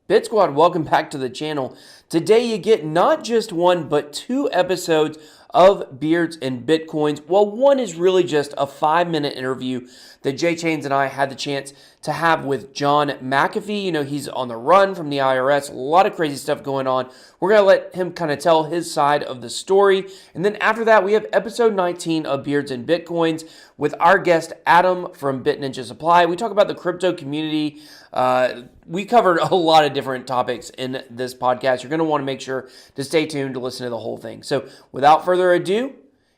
Bit Squad, welcome back to the channel. Today you get not just one, but two episodes of Beards and Bitcoins. Well, one is really just a 5-minute interview that Jay Chains and I had the chance to have with John McAfee. You know, he's on the run from the IRS, a lot of crazy stuff going on. We're going to let him kind of tell his side of the story. And then after that, we have episode 19 of Beards and Bitcoins with our guest, Adam from BitNinjaSupply. We talk about the crypto community. We covered a lot of different topics in this podcast. You're going to want to make sure to stay tuned to listen to the whole thing. So without further ado,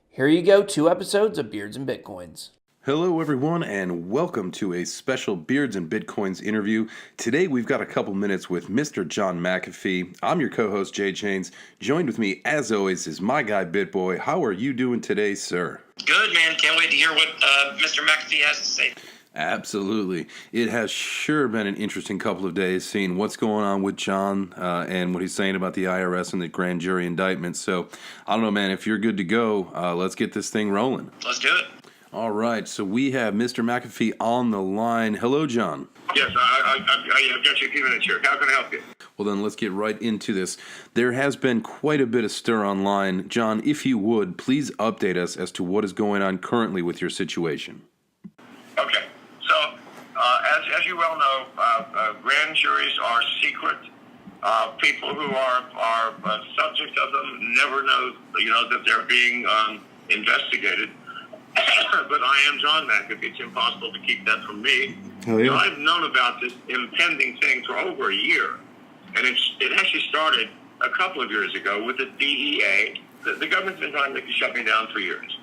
here you go, 2 episodes of Beards and Bitcoins. Hello everyone and welcome to a special Beards and Bitcoins interview. Today we've got a couple minutes with Mr. John McAfee. I'm your co-host Jay Chains. Joined with me as always is my guy BitBoy. How are you doing today, sir? Good, man. Can't wait to hear what Mr. McAfee has to say. Absolutely. It has sure been an interesting couple of days seeing what's going on with John and what he's saying about the IRS and the grand jury indictment. So, I don't know, man, if you're good to go, let's get this thing rolling. Let's do it. All right, so we have Mr. McAfee on the line. Hello, John. Yes, I've got you a few minutes here. How can I help you? Well, then let's get right into this. There has been quite a bit of stir online. John, if you would, please update us as to what is going on currently with your situation. Okay. So, as you well know, grand juries are secret. People who are subject of them never know, that they're being investigated. But I am John McAfee. It's impossible to keep that from me. Oh, yeah. I've known about this impending thing for over a year. And it actually started a couple of years ago with the DEA. The government's been trying to shut me down for years.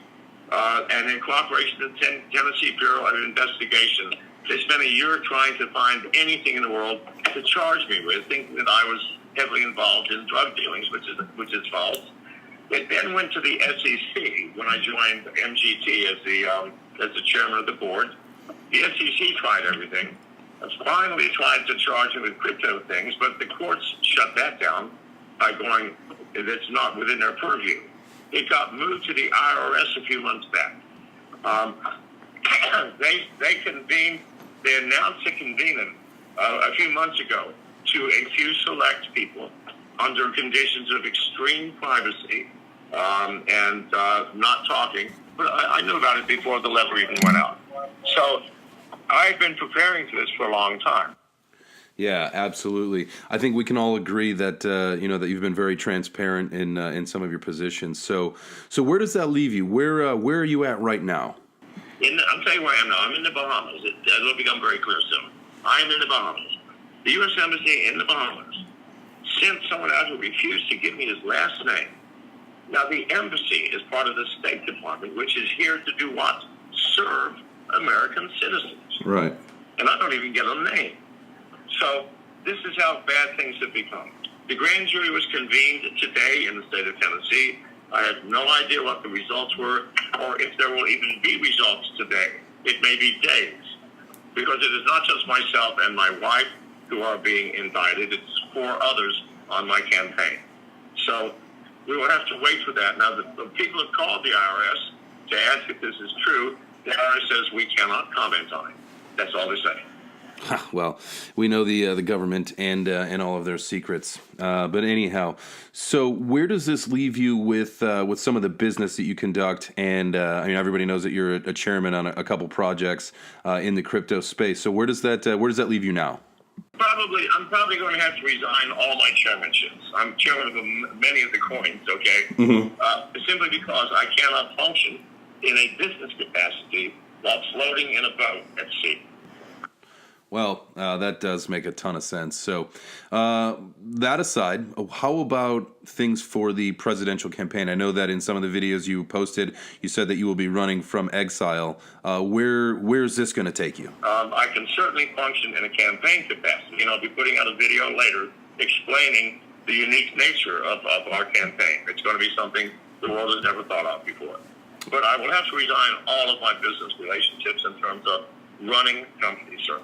And in cooperation with the Tennessee Bureau of Investigation, they spent a year trying to find anything in the world to charge me with, thinking that I was heavily involved in drug dealings, which is false. It then went to the SEC when I joined MGT as the chairman of the board. The SEC tried everything. Finally tried to charge me with crypto things, but the courts shut that down by going, it's not within their purview. It got moved to the IRS a few months back. They announced a convening a few months ago to a few select people under conditions of extreme privacy and not talking. But I knew about it before the letter even went out. So I've been preparing for this for a long time. Yeah, absolutely. I think we can all agree that that you've been very transparent in some of your positions. So where does that leave you? Where are you at right now? I'll tell you where I am now. I'm in the Bahamas. It'll become very clear soon. I am in the Bahamas. The U.S. Embassy in the Bahamas sent someone out who refused to give me his last name. Now, the embassy is part of the State Department, which is here to do what? Serve American citizens. Right. And I don't even get a name. So this is how bad things have become. The grand jury was convened today in the state of Tennessee. I have no idea what the results were or if there will even be results today. It may be days, because it is not just myself and my wife who are being indicted. It's 4 others on my campaign. So we will have to wait for that. Now, the people have called the IRS to ask if this is true. The IRS says we cannot comment on it. That's all they're saying. Well, we know the government and all of their secrets. But anyhow, so where does this leave you with some of the business that you conduct? And everybody knows that you're a chairman on a couple projects in the crypto space. So where does that leave you now? I'm probably going to have to resign all my chairmanships. I'm chairman of many of the coins, okay? Mm-hmm. Simply because I cannot function in a business capacity while floating in a boat at sea. Well, that does make a ton of sense. So that aside, how about things for the presidential campaign? I know that in some of the videos you posted, you said that you will be running from exile. Where's this going to take you? I can certainly function in a campaign capacity. I'll be putting out a video later explaining the unique nature of our campaign. It's going to be something the world has never thought of before. But I will have to resign all of my business relationships in terms of running companies, sir.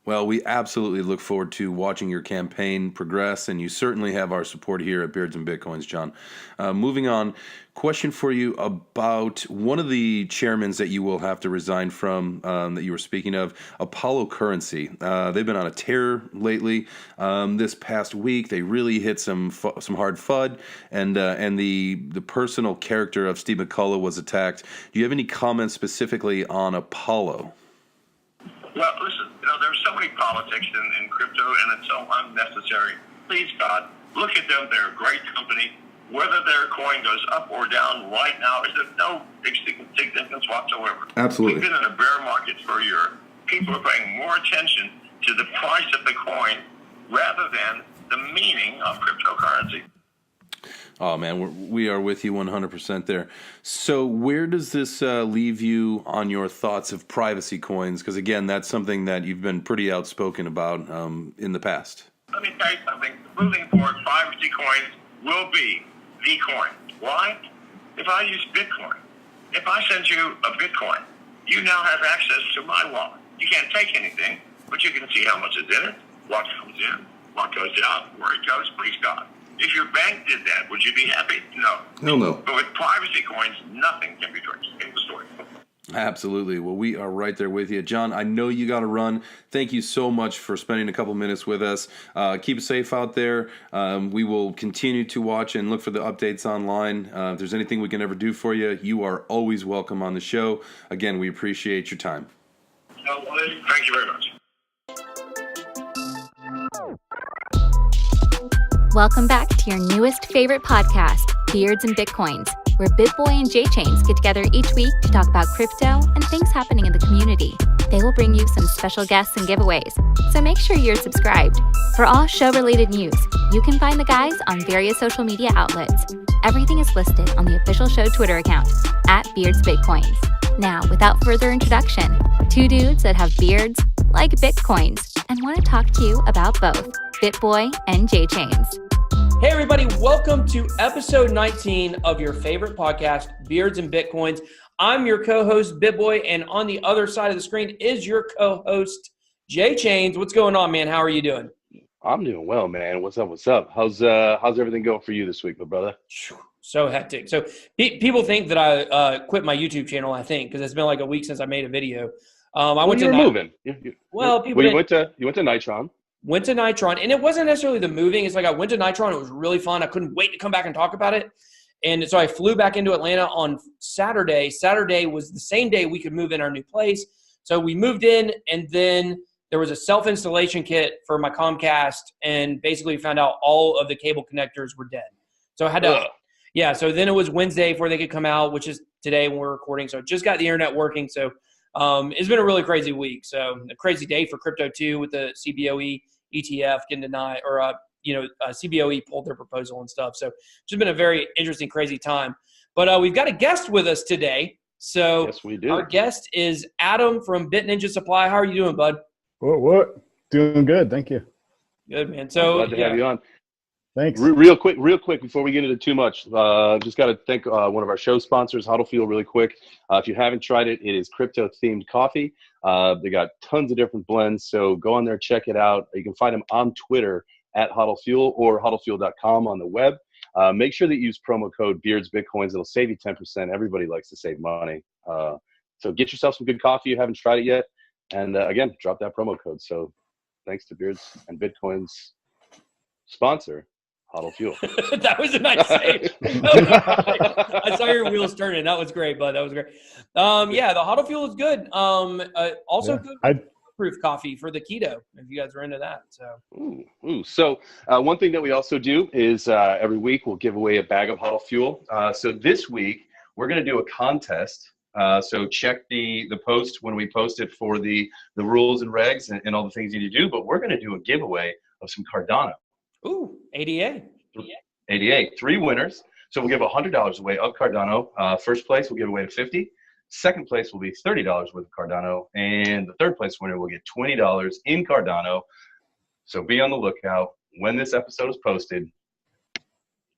Well, we absolutely look forward to watching your campaign progress, and you certainly have our support here at Beards and Bitcoins, John. Moving on, question for you about one of the chairmans that you will have to resign from that you were speaking of, Apollo Currency. They've been on a tear lately. This past week, they really hit some hard FUD, and the personal character of Steve McCullough was attacked. Do you have any comments specifically on Apollo? Well, listen, there's so many politics in crypto, and it's so unnecessary. Please, God, look at them. They're a great company. Whether their coin goes up or down right now is of no significance whatsoever. Absolutely. We've been in a bear market for a year. People are paying more attention to the price of the coin rather than the meaning of cryptocurrency. Oh, man, we are with you 100% there. So where does this leave you on your thoughts of privacy coins? Because, again, that's something that you've been pretty outspoken about in the past. Let me tell you something. Moving forward, privacy coins will be the coin. Why? If I use Bitcoin, if I send you a Bitcoin, you now have access to my wallet. You can't take anything, but you can see how much is in it, what comes in, what goes out, where it goes, please God. If your bank did that, would you be happy? No. Hell no. But with privacy coins, nothing can be traced in the story. Absolutely. Well, we are right there with you. John, I know you got to run. Thank you so much for spending a couple minutes with us. Keep it safe out there. We will continue to watch and look for the updates online. If there's anything we can ever do for you, you are always welcome on the show. Again, we appreciate your time. Thank you very much. Welcome back to your newest favorite podcast, Beards and Bitcoins, where BitBoy and J-Chains get together each week to talk about crypto and things happening in the community. They will bring you some special guests and giveaways, so make sure you're subscribed. For all show-related news, you can find the guys on various social media outlets. Everything is listed on the official show Twitter account, @BeardsBitcoins. Now, without further introduction, two dudes that have beards, like Bitcoins, and want to talk to you about both, BitBoy and J-Chains. Hey everybody, welcome to episode 19 of your favorite podcast, Beards and Bitcoins. I'm your co-host, BitBoy, and on the other side of the screen is your co-host, J-Chains. What's going on, man? How are you doing? I'm doing well, man. What's up? What's up? How's everything going for you this week, my brother? So hectic. So people think that I quit my YouTube channel, I think, because it's been like a week since I made a video. I went to moving. You went to Nitron. Went to Nitron, and it wasn't necessarily the moving. It's like I went to Nitron. It was really fun. I couldn't wait to come back and talk about it. And so I flew back into Atlanta on Saturday. Saturday was the same day we could move in our new place. So we moved in, and then there was a self-installation kit for my Comcast, and basically found out all of the cable connectors were dead. So I had to, so then it was Wednesday before they could come out, which is today when we're recording. So I just got the internet working. So it's been a really crazy week. So a crazy day for crypto too, with the CBOE ETF getting denied, or CBOE pulled their proposal and stuff. So it's just been a very interesting, crazy time. But we've got a guest with us today. So yes, we do. Our guest is Adam from BitNinjaSupply. How are you doing, bud? What? Doing good, thank you. Good, man. So glad to have you on. Thanks. Real quick, before we get into too much, just got to thank one of our show sponsors, Huddle Fuel, really quick. If you haven't tried it, it is crypto-themed coffee. They got tons of different blends, so go on there, check it out. You can find them on Twitter @HuddleFuel or huddlefuel.com on the web. Make sure that you use promo code BeardsBitcoins. It'll save you 10%. Everybody likes to save money. So get yourself some good coffee. You haven't tried it yet. And again, drop that promo code. So thanks to Beards and Bitcoins sponsor, Huddle Fuel. That was a nice save. I saw your wheels turning. That was great, bud. That was great. The Huddle Fuel is good. Also good proof coffee for the keto, if you guys are into that. So So one thing that we also do is every week we'll give away a bag of Huddle Fuel. So this week we're going to do a contest. So check the post when we post it for the rules and regs and all the things you need to do. But we're going to do a giveaway of some Cardano. Ooh, ADA. 3 winners. So we'll give $100 away of Cardano. First place we'll give away to $50. Second place will be $30 worth of Cardano. And the third place winner will get $20 in Cardano. So be on the lookout when this episode is posted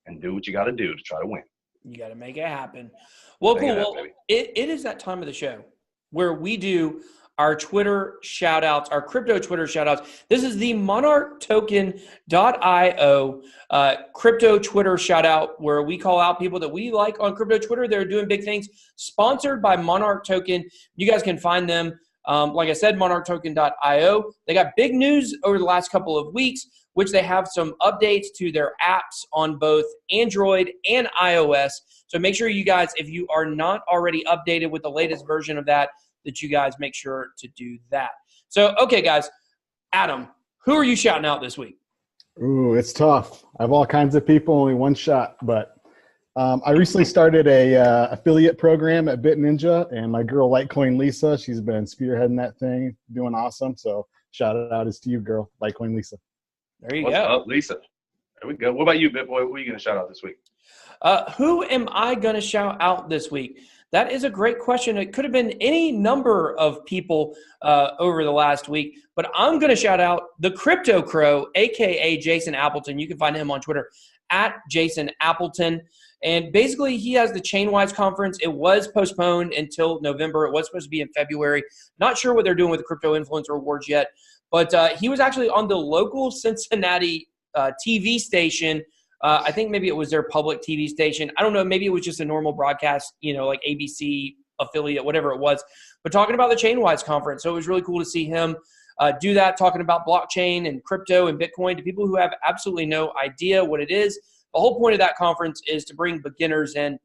and do what you got to do to try to win. You got to make it happen. Well, cool. Well, it is that time of the show where we do our Twitter shout outs, our crypto Twitter shout outs. This is the monarchtoken.io crypto Twitter shout out, where we call out people that we like on crypto Twitter. They're doing big things, sponsored by Monarch Token. You guys can find them. Like I said, monarchtoken.io. They got big news over the last couple of weeks, which they have some updates to their apps on both Android and iOS. So make sure you guys, if you are not already updated with the latest version of that you guys make sure to do that. So, okay, guys. Adam, who are you shouting out this week? Ooh, it's tough. I have all kinds of people, only one shot. But I recently started a affiliate program at BitNinja, and my girl Litecoin Lisa, she's been spearheading that thing, doing awesome. So shout out is to you, girl, Litecoin Lisa. There you What's go. up, Lisa? There we go. What about you, BitBoy? Who are you going to shout out this week? Who am I going to shout out this week? That is a great question. It could have been any number of people over the last week, but I'm going to shout out the Crypto Crow, a.k.a. Jason Appleton. You can find him on Twitter at Jason Appleton. And basically, he has the Chainwise conference. It was postponed until November. It was supposed to be in February. Not sure what they're doing with the Crypto Influencer Awards yet, but he was actually on the local Cincinnati TV station. I think maybe it was their public TV station. I don't know. Maybe it was just a normal broadcast, like ABC affiliate, whatever it was. But talking about the Chainwise conference. So it was really cool to see him do that, talking about blockchain and crypto and Bitcoin to people who have absolutely no idea what it is. The whole point of that conference is to bring beginners in.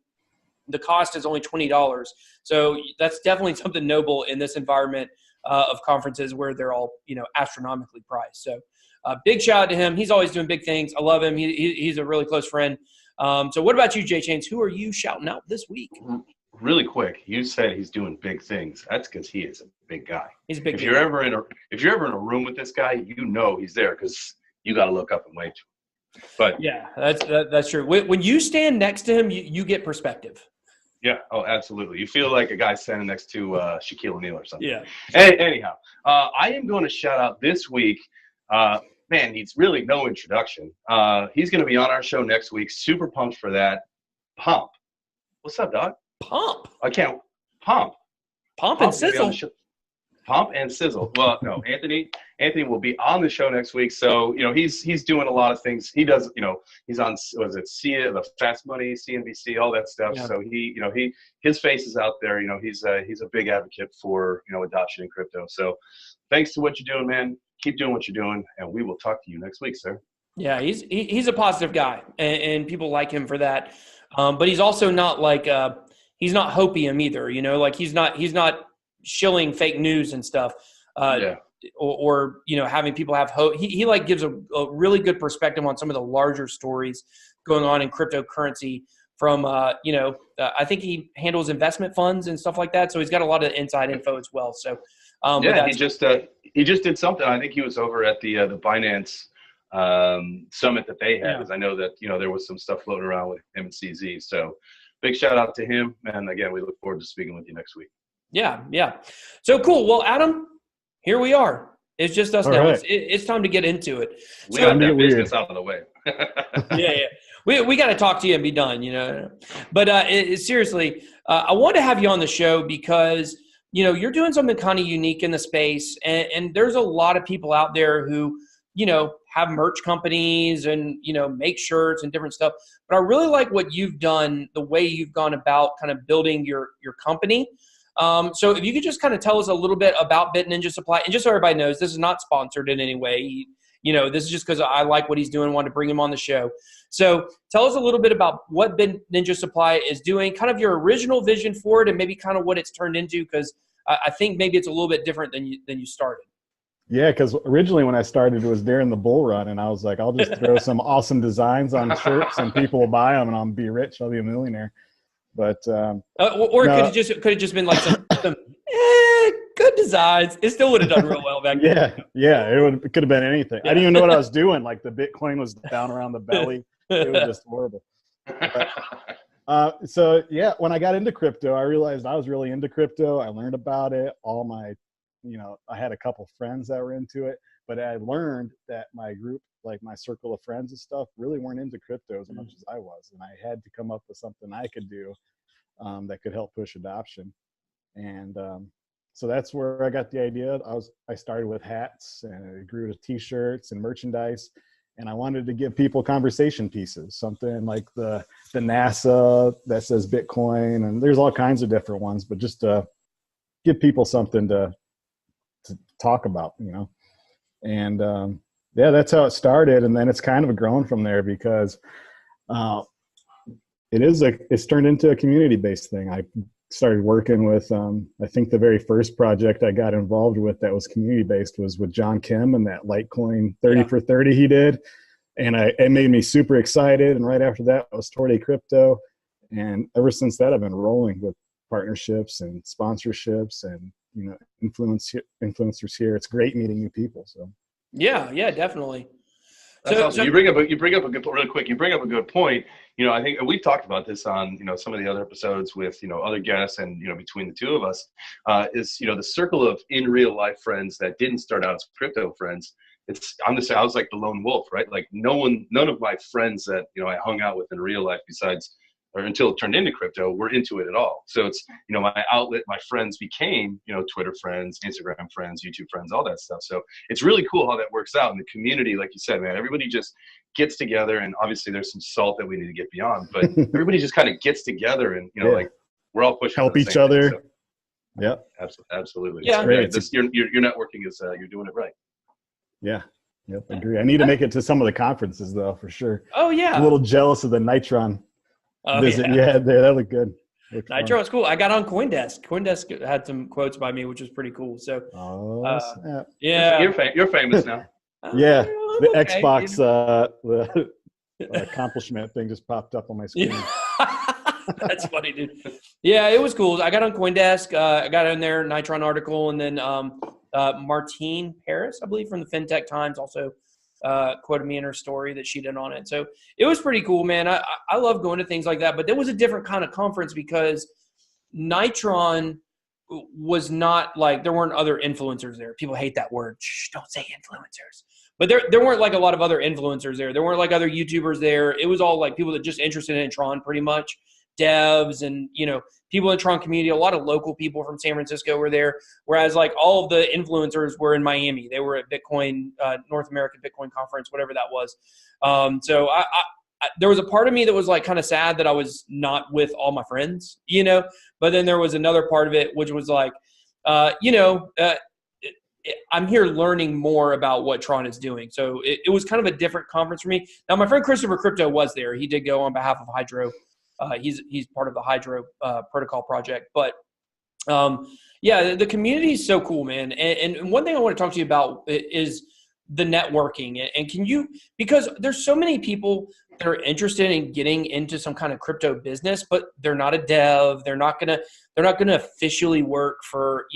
The cost is only $20. So that's definitely something noble in this environment of conferences where they're all, astronomically priced. So big shout out to him. He's always doing big things. I love him. He's a really close friend. So what about you, Jay Chains? Who are you shouting out this week? Really quick, you said he's doing big things. That's because he is a big guy. He's a big If guy. you're ever in a room with this guy, he's there because you got to look up and wave to him. But yeah, that's true. When you stand next to him, you get perspective. yeah, oh, absolutely. You feel like a guy standing next to Shaquille O'Neal or something. Yeah. Anyhow, I am going to shout out this week. Man, needs really no introduction. He's going to be on our show next week. Super pumped for that. Pomp. What's up, dog? Pomp. I can't. Pomp. Pomp and sizzle. Pomp and sizzle. Well, no, Anthony will be on the show next week. So, he's doing a lot of things. He does, he's on, the Fast Money, CNBC, all that stuff. Yeah. So his face is out there. He's a big advocate for, adoption in crypto. So thanks to what you're doing, man. Keep doing what you're doing, and we will talk to you next week, sir. Yeah, he's a positive guy, and people like him for that. But he's also not like he's not hopium either. He's not shilling fake news and stuff. Or having people have hope. He gives a really good perspective on some of the larger stories going on in cryptocurrency. From I think he handles investment funds and stuff like that. So he's got a lot of inside info as well. So he just did something. I think he was over at the Binance summit that they had. Because I know that there was some stuff floating around with him and CZ. So big shout out to him. And again, we look forward to speaking with you next week. Yeah. So cool. Well, Adam, here we are. It's just us now. Right. It's time to get into it. We got that business out of the way. Yeah. We got to talk to you and be done, But seriously, I want to have you on the show because, you're doing something kind of unique in the space. And there's a lot of people out there who, have merch companies and, make shirts and different stuff. But I really like what you've done, the way you've gone about kind of building your company. So if you could just kind of tell us a little bit about BitNinjaSupply, and just so everybody knows, this is not sponsored in any way. This is just because I like what he's doing, wanted to bring him on the show. So tell us a little bit about what BitNinjaSupply is doing, kind of your original vision for it, and maybe kind of what it's turned into, because I think maybe it's a little bit different than you started. Yeah, because originally when I started, it was during the bull run, and I was like, I'll just throw some awesome designs on shirts, and people will buy them, and I'll be rich. I'll be a millionaire. But could it just been like some good designs? It still would have done real well back then. Yeah, it could have been anything. I didn't even know what I was doing. Like the Bitcoin was down around the belly. It was just horrible. But, when I got into crypto, I realized I was really into crypto. I learned about it. All my, I had a couple friends that were into it, but I learned that my group, like my circle of friends and stuff, really weren't into crypto as much as I was. And I had to come up with something I could do that could help push adoption. And so that's where I got the idea. I started with hats, and it grew to t-shirts and merchandise. And I wanted to give people conversation pieces, something like the NASA that says Bitcoin, and there's all kinds of different ones, but just to give people something to talk about, And yeah, that's how it started, and then it's kind of grown from there because it's turned into a community-based thing. I started working with, I think the very first project I got involved with that was community-based was with John Kim and that Litecoin 30 for 30 he did. And it made me super excited. And right after that was Torday Crypto. And ever since that, I've been rolling with partnerships and sponsorships and, influencers here. It's great meeting new people. So yeah, definitely. That's awesome. You bring up a good point. I think we've talked about this on, some of the other episodes with, other guests and, between the two of us, is, the circle of in real life friends that didn't start out as crypto friends. I was like the lone wolf, right? Like none of my friends that, I hung out with in real life until it turned into crypto, were into it at all. So it's, my outlet, my friends became, Twitter friends, Instagram friends, YouTube friends, all that stuff. So it's really cool how that works out in the community. Like you said, man, everybody just gets together, and obviously there's some salt that we need to get beyond, but everybody just kind of gets together and, like we're all pushing help each other. Thing, so. Yeah, absolutely. Yeah. It's great. Your networking is, you're doing it right. Yeah. Yep. I agree. I need to make it to some of the conferences though, for sure. Oh yeah. I'm a little jealous of the Nitron visit you had there. That looked good. Nitro was cool. I got on CoinDesk. CoinDesk had some quotes by me, which was pretty cool. So, yeah, you're famous now. Yeah, the okay. Xbox the accomplishment thing just popped up on my screen. That's funny, dude. Yeah, it was cool. I got on CoinDesk. I got in there, Nitron article, and then Martine Paris, I believe, from the FinTech Times, also quoted me in her story that she did on it. So it was pretty cool, man. I love going to things like that, but there was a different kind of conference because Nitron was not like, there weren't other influencers there. People hate that word. Shh, don't say influencers. But there weren't like a lot of other influencers there. There weren't like other YouTubers there. It was all like people that just interested in Tron pretty much. Devs and, people in the Tron community. A lot of local people from San Francisco were there, whereas like all of the influencers were in Miami. They were at Bitcoin, North American Bitcoin Conference, whatever that was. So I there was a part of me that was like kind of sad that I was not with all my friends, but then there was another part of it, which was like, I'm here learning more about what Tron is doing. So it was kind of a different conference for me. Now, my friend Christopher Crypto was there. He did go on behalf of Hydro. He's part of the Hydro protocol project. But, the community is so cool, man. And one thing I want to talk to you about is the networking. And can you – because there's so many people that are interested in getting into some kind of crypto business, but they're not a dev. They're not gonna officially work for,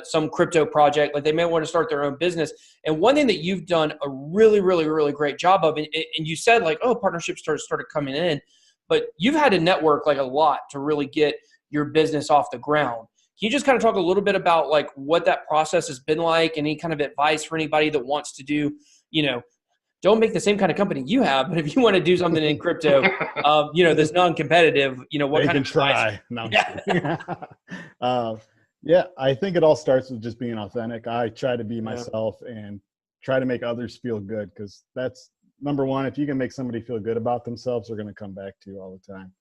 some crypto project. Like they may want to start their own business. And one thing that you've done a really, really, really great job of, and you said like, partnerships started coming in, but you've had to network like a lot to really get your business off the ground. Can you just kind of talk a little bit about like what that process has been like, and any kind of advice for anybody that wants to do, don't make the same kind of company you have, but if you want to do something in crypto, that's non-competitive, what kind of try. No, yeah, I think it all starts with just being authentic. I try to be myself and try to make others feel good, because that's number one. If you can make somebody feel good about themselves, they're going to come back to you all the time.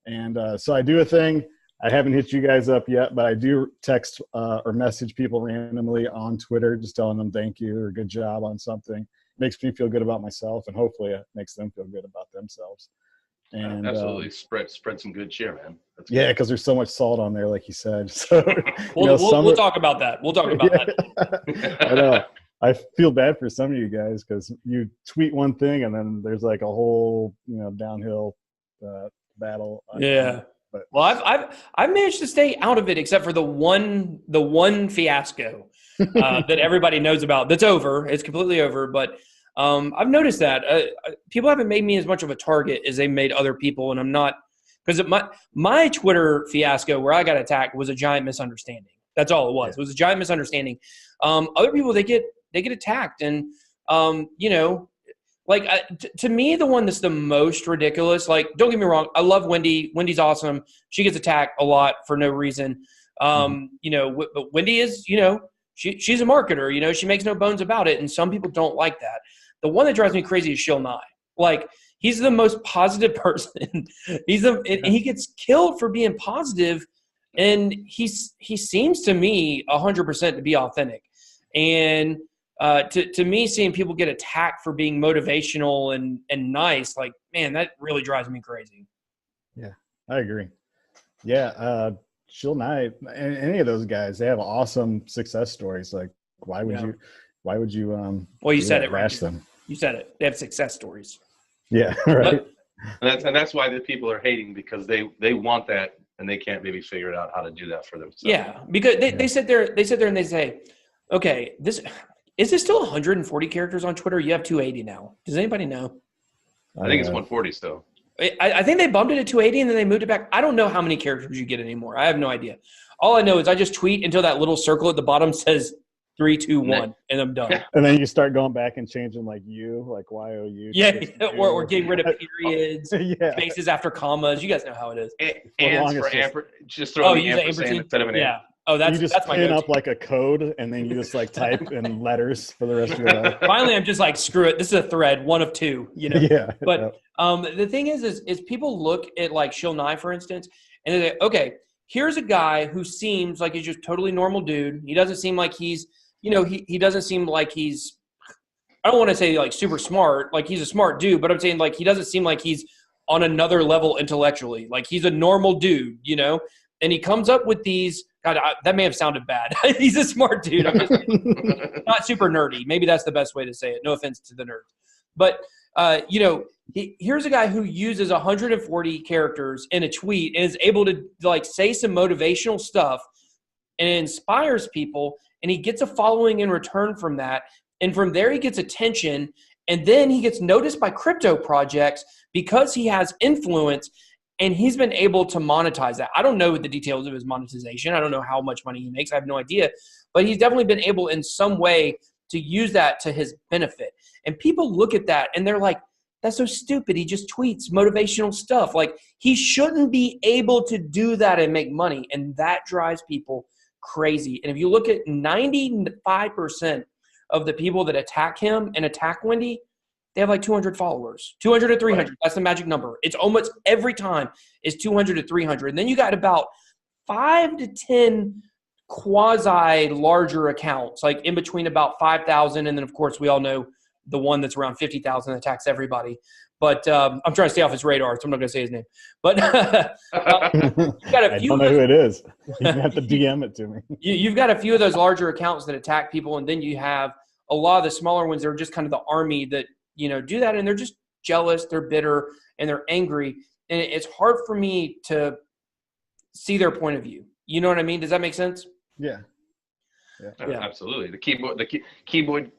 And so I do a thing. I haven't hit you guys up yet, but I do text or message people randomly on Twitter, just telling them thank you or good job on something. Makes me feel good about myself, and hopefully it makes them feel good about themselves. And absolutely spread some good cheer, man. Yeah, because there's so much salt on there, like you said. So we'll talk about that. We'll talk about that. I know. I feel bad for some of you guys because you tweet one thing and then there's like a whole downhill battle. Yeah. But well, I've managed to stay out of it except for the one fiasco that everybody knows about. That's over. It's completely over. But I've noticed that people haven't made me as much of a target as they made other people, and I'm not, because my Twitter fiasco where I got attacked was a giant misunderstanding. That's all it was. Yeah. It was a giant misunderstanding. Other people they get attacked, and to me, the one that's the most ridiculous, like, don't get me wrong, I love Wendy. Wendy's awesome. She gets attacked a lot for no reason. But Wendy is, she's a marketer. She makes no bones about it, and some people don't like that. The one that drives me crazy is Shill Nye. Like, he's the most positive person. And he gets killed for being positive, and he seems to me 100% to be authentic. And to me, seeing people get attacked for being motivational and nice, like, man, that really drives me crazy. Yeah, I agree. Yeah, Shill Nye, any of those guys, they have awesome success stories. Like, why would you? Well, you said it, right? Bash them. You said it. They have success stories. Yeah, right. And that's why the people are hating, because they want that, and they can't maybe figure out how to do that for themselves. Yeah, because they sit there and they say, okay, is this still 140 characters on Twitter? You have 280 now. Does anybody know? I think it's 140 still. I think they bumped it to 280 and then they moved it back. I don't know how many characters you get anymore. I have no idea. All I know is I just tweet until that little circle at the bottom says 3, 2, 1, and I'm done. And then you start going back and changing like YOU. Yeah, or getting rid of periods, spaces after commas. You guys know how it is. Just throw the ampersand instead of an yeah. Oh, that's my pin go-to. up like a code, and then you just like type in letters for the rest of your life. Finally, I'm just like, screw it. This is a thread, 1 of 2. Yeah. But the thing is people look at like Shill Nye, for instance, and they say, okay, here's a guy who seems like he's just totally normal dude. He doesn't seem like he's, he doesn't seem like he's, I don't want to say like super smart, like he's a smart dude, but I'm saying like he doesn't seem like he's on another level intellectually. Like he's a normal dude, and he comes up with these. God, that may have sounded bad. He's a smart dude. I'm just not super nerdy. Maybe that's the best way to say it. No offense to the nerds. But, here's a guy who uses 140 characters in a tweet and is able to like say some motivational stuff and it inspires people, and he gets a following in return from that. And from there he gets attention, and then he gets noticed by crypto projects because he has influence. And he's been able to monetize that. I don't know the details of his monetization. I don't know how much money he makes. I have no idea. But he's definitely been able in some way to use that to his benefit. And people look at that and they're like, that's so stupid. He just tweets motivational stuff. Like, he shouldn't be able to do that and make money. And that drives people crazy. And if you look at 95% of the people that attack him and attack Wendy, they have like 200 followers, 200 to 300. Right. That's the magic number. It's almost every time is 200 to 300. And then you got about 5 to 10 quasi larger accounts, like in between about 5,000. And then of course we all know the one that's around 50,000 attacks everybody. But I'm trying to stay off his radar, so I'm not going to say his name. But you've got a few. I don't know who it is. You have to DM it to me. You've got a few of those larger accounts that attack people, and then you have a lot of the smaller ones that are just kind of the army that do that, and they're just jealous, they're bitter, and they're angry, and it's hard for me to see their point of view. You know what I mean? Does that make sense? Yeah. Absolutely. The keyboard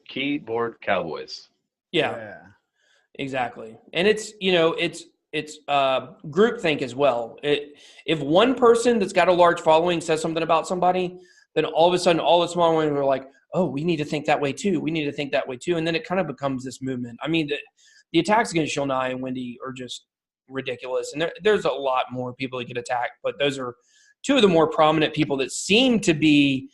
cowboys. Yeah. Exactly. And it's groupthink as well. If one person that's got a large following says something about somebody, then all of a sudden all the small ones are like, oh, we need to think that way too. We need to think that way too. And then it kind of becomes this movement. I mean, the attacks against Shill Nye and Wendy are just ridiculous. And there's a lot more people that get attacked, but those are two of the more prominent people that seem to be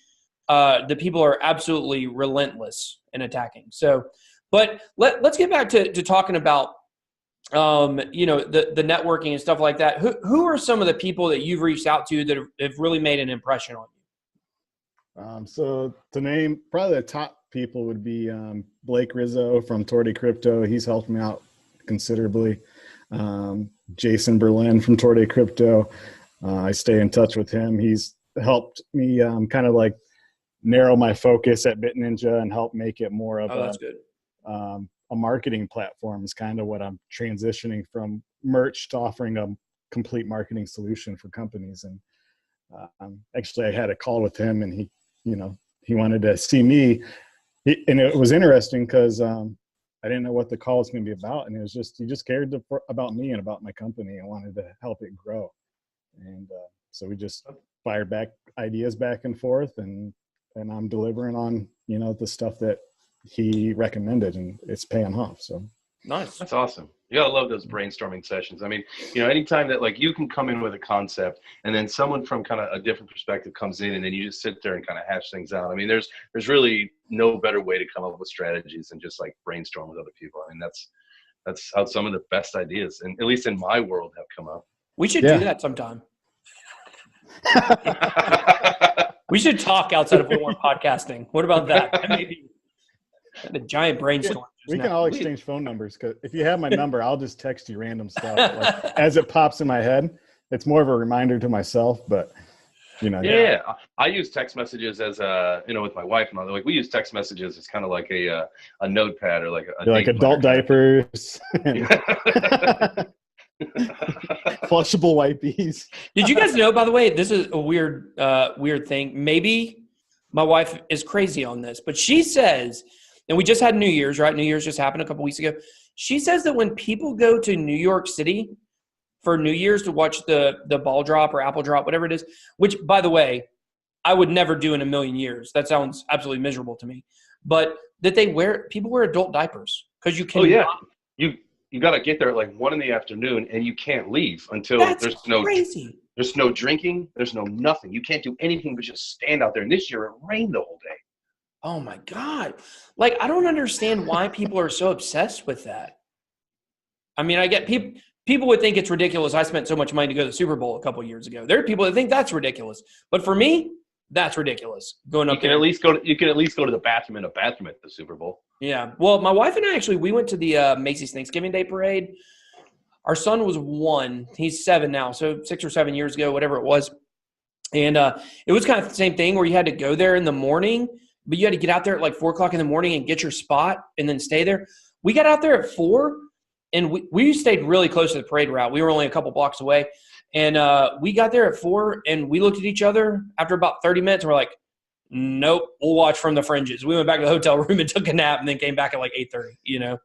the people are absolutely relentless in attacking. So, but let's get back to talking about, the networking and stuff like that. Who are some of the people that you've reached out to that have really made an impression on you? So to name probably the top people would be Blake Rizzo from Torty Crypto. He's helped me out considerably. Jason Berlin from Torty Crypto. I stay in touch with him. He's helped me kind of like narrow my focus at BitNinja and help make it more of a marketing platform is kind of what I'm transitioning from merch to offering a complete marketing solution for companies. And actually I had a call with him, and he wanted to see me, and it was interesting because I didn't know what the call was going to be about, and it was just he just cared about me and about my company and wanted to help it grow, and so we just fired back ideas back and forth, and I'm delivering on the stuff that he recommended, and it's paying off. So nice, that's awesome. You gotta love those brainstorming sessions. I mean, anytime that like you can come in with a concept and then someone from kind of a different perspective comes in and then you just sit there and kind of hash things out. I mean, there's really no better way to come up with strategies than just like brainstorm with other people. I mean, that's how some of the best ideas, and at least in my world, have come up. We should do that sometime. We should talk outside of more podcasting. What about that? Maybe a giant brainstorm. We can all exchange phone numbers, because if you have my number, I'll just text you random stuff like, as it pops in my head. It's more of a reminder to myself, but Yeah, I use text messages as with my wife and all. Like we use text messages as kind of like a notepad or like adult diapers, flushable wipes. Did you guys know, by the way, this is a weird thing. Maybe my wife is crazy on this, but she says, and we just had New Year's, right? New Year's just happened a couple weeks ago. She says that when people go to New York City for New Year's to watch the ball drop or apple drop, whatever it is, which, by the way, I would never do in a million years. That sounds absolutely miserable to me. But that people wear adult diapers because you can. Oh yeah, you got to get there at like 1 PM and you can't leave until there's no drinking, there's no nothing. You can't do anything but just stand out there. And this year it rained the whole day. Oh my God. Like, I don't understand why people are so obsessed with that. I mean, I get people would think it's ridiculous. I spent so much money to go to the Super Bowl a couple of years ago. There are people that think that's ridiculous. But for me, that's ridiculous. You can at least go to the bathroom in a bathroom at the Super Bowl. Yeah. Well, my wife and I we went to the Macy's Thanksgiving Day Parade. Our son was 1. He's 7 now. So 6 or 7 years ago, whatever it was. And it was kind of the same thing where you had to go there in the morning, but you had to get out there at like 4 o'clock in the morning and get your spot and then stay there. We got out there at 4 and we stayed really close to the parade route. We were only a couple blocks away. And we got there at 4 and we looked at each other after about 30 minutes and we're like, nope, we'll watch from the fringes. We went back to the hotel room and took a nap and then came back at like 8:30,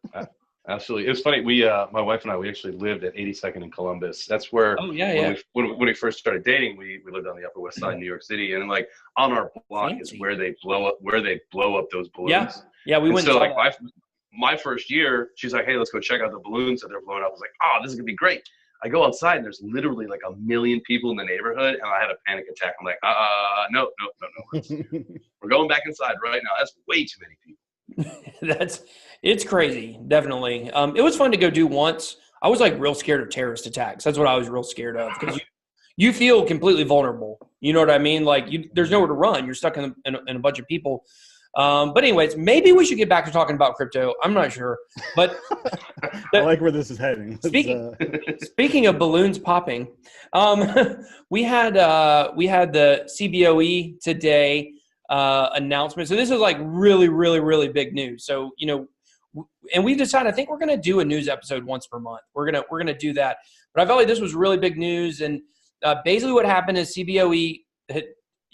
Absolutely. It was funny. We, my wife and I, we actually lived at 82nd in Columbus. That's where, when we first started dating, we lived on the Upper West Side, New York City. And like on our block is where they blow up those balloons. Yeah. We went so like my first year, she's like, hey, let's go check out the balloons that they're blowing up. I was like, oh, this is going to be great. I go outside and there's literally like 1 million people in the neighborhood. And I had a panic attack. I'm like, no. We're going back inside right now. That's way too many people. It's crazy. Definitely. It was fun to go do once. I was like real scared of terrorist attacks. That's what I was real scared of because you feel completely vulnerable. You know what I mean? Like there's nowhere to run. You're stuck in a bunch of people. But anyways, maybe we should get back to talking about crypto. I'm not sure, but I like where this is heading. Speaking of balloons popping, we had the CBOE today announcement. So this is like really, really, really big news. So, and we've decided, I think we're going to do a news episode once per month. We're going to do that. But I felt like this was really big news. And basically what happened is CBOE,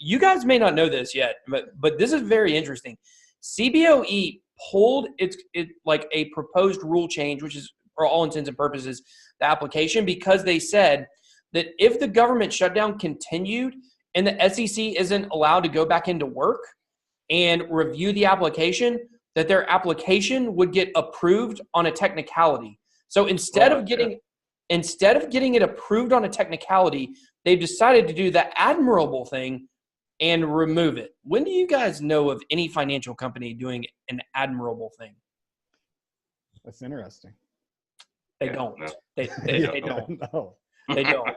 you guys may not know this yet, but this is very interesting. CBOE pulled it like a proposed rule change, which is for all intents and purposes, the application, because they said that if the government shutdown continued and the SEC isn't allowed to go back into work and review the application, that their application would get approved on a technicality. So instead of getting it approved on a technicality, they've decided to do the admirable thing and remove it. When do you guys know of any financial company doing an admirable thing? That's interesting. They don't. No. They don't. No. They don't.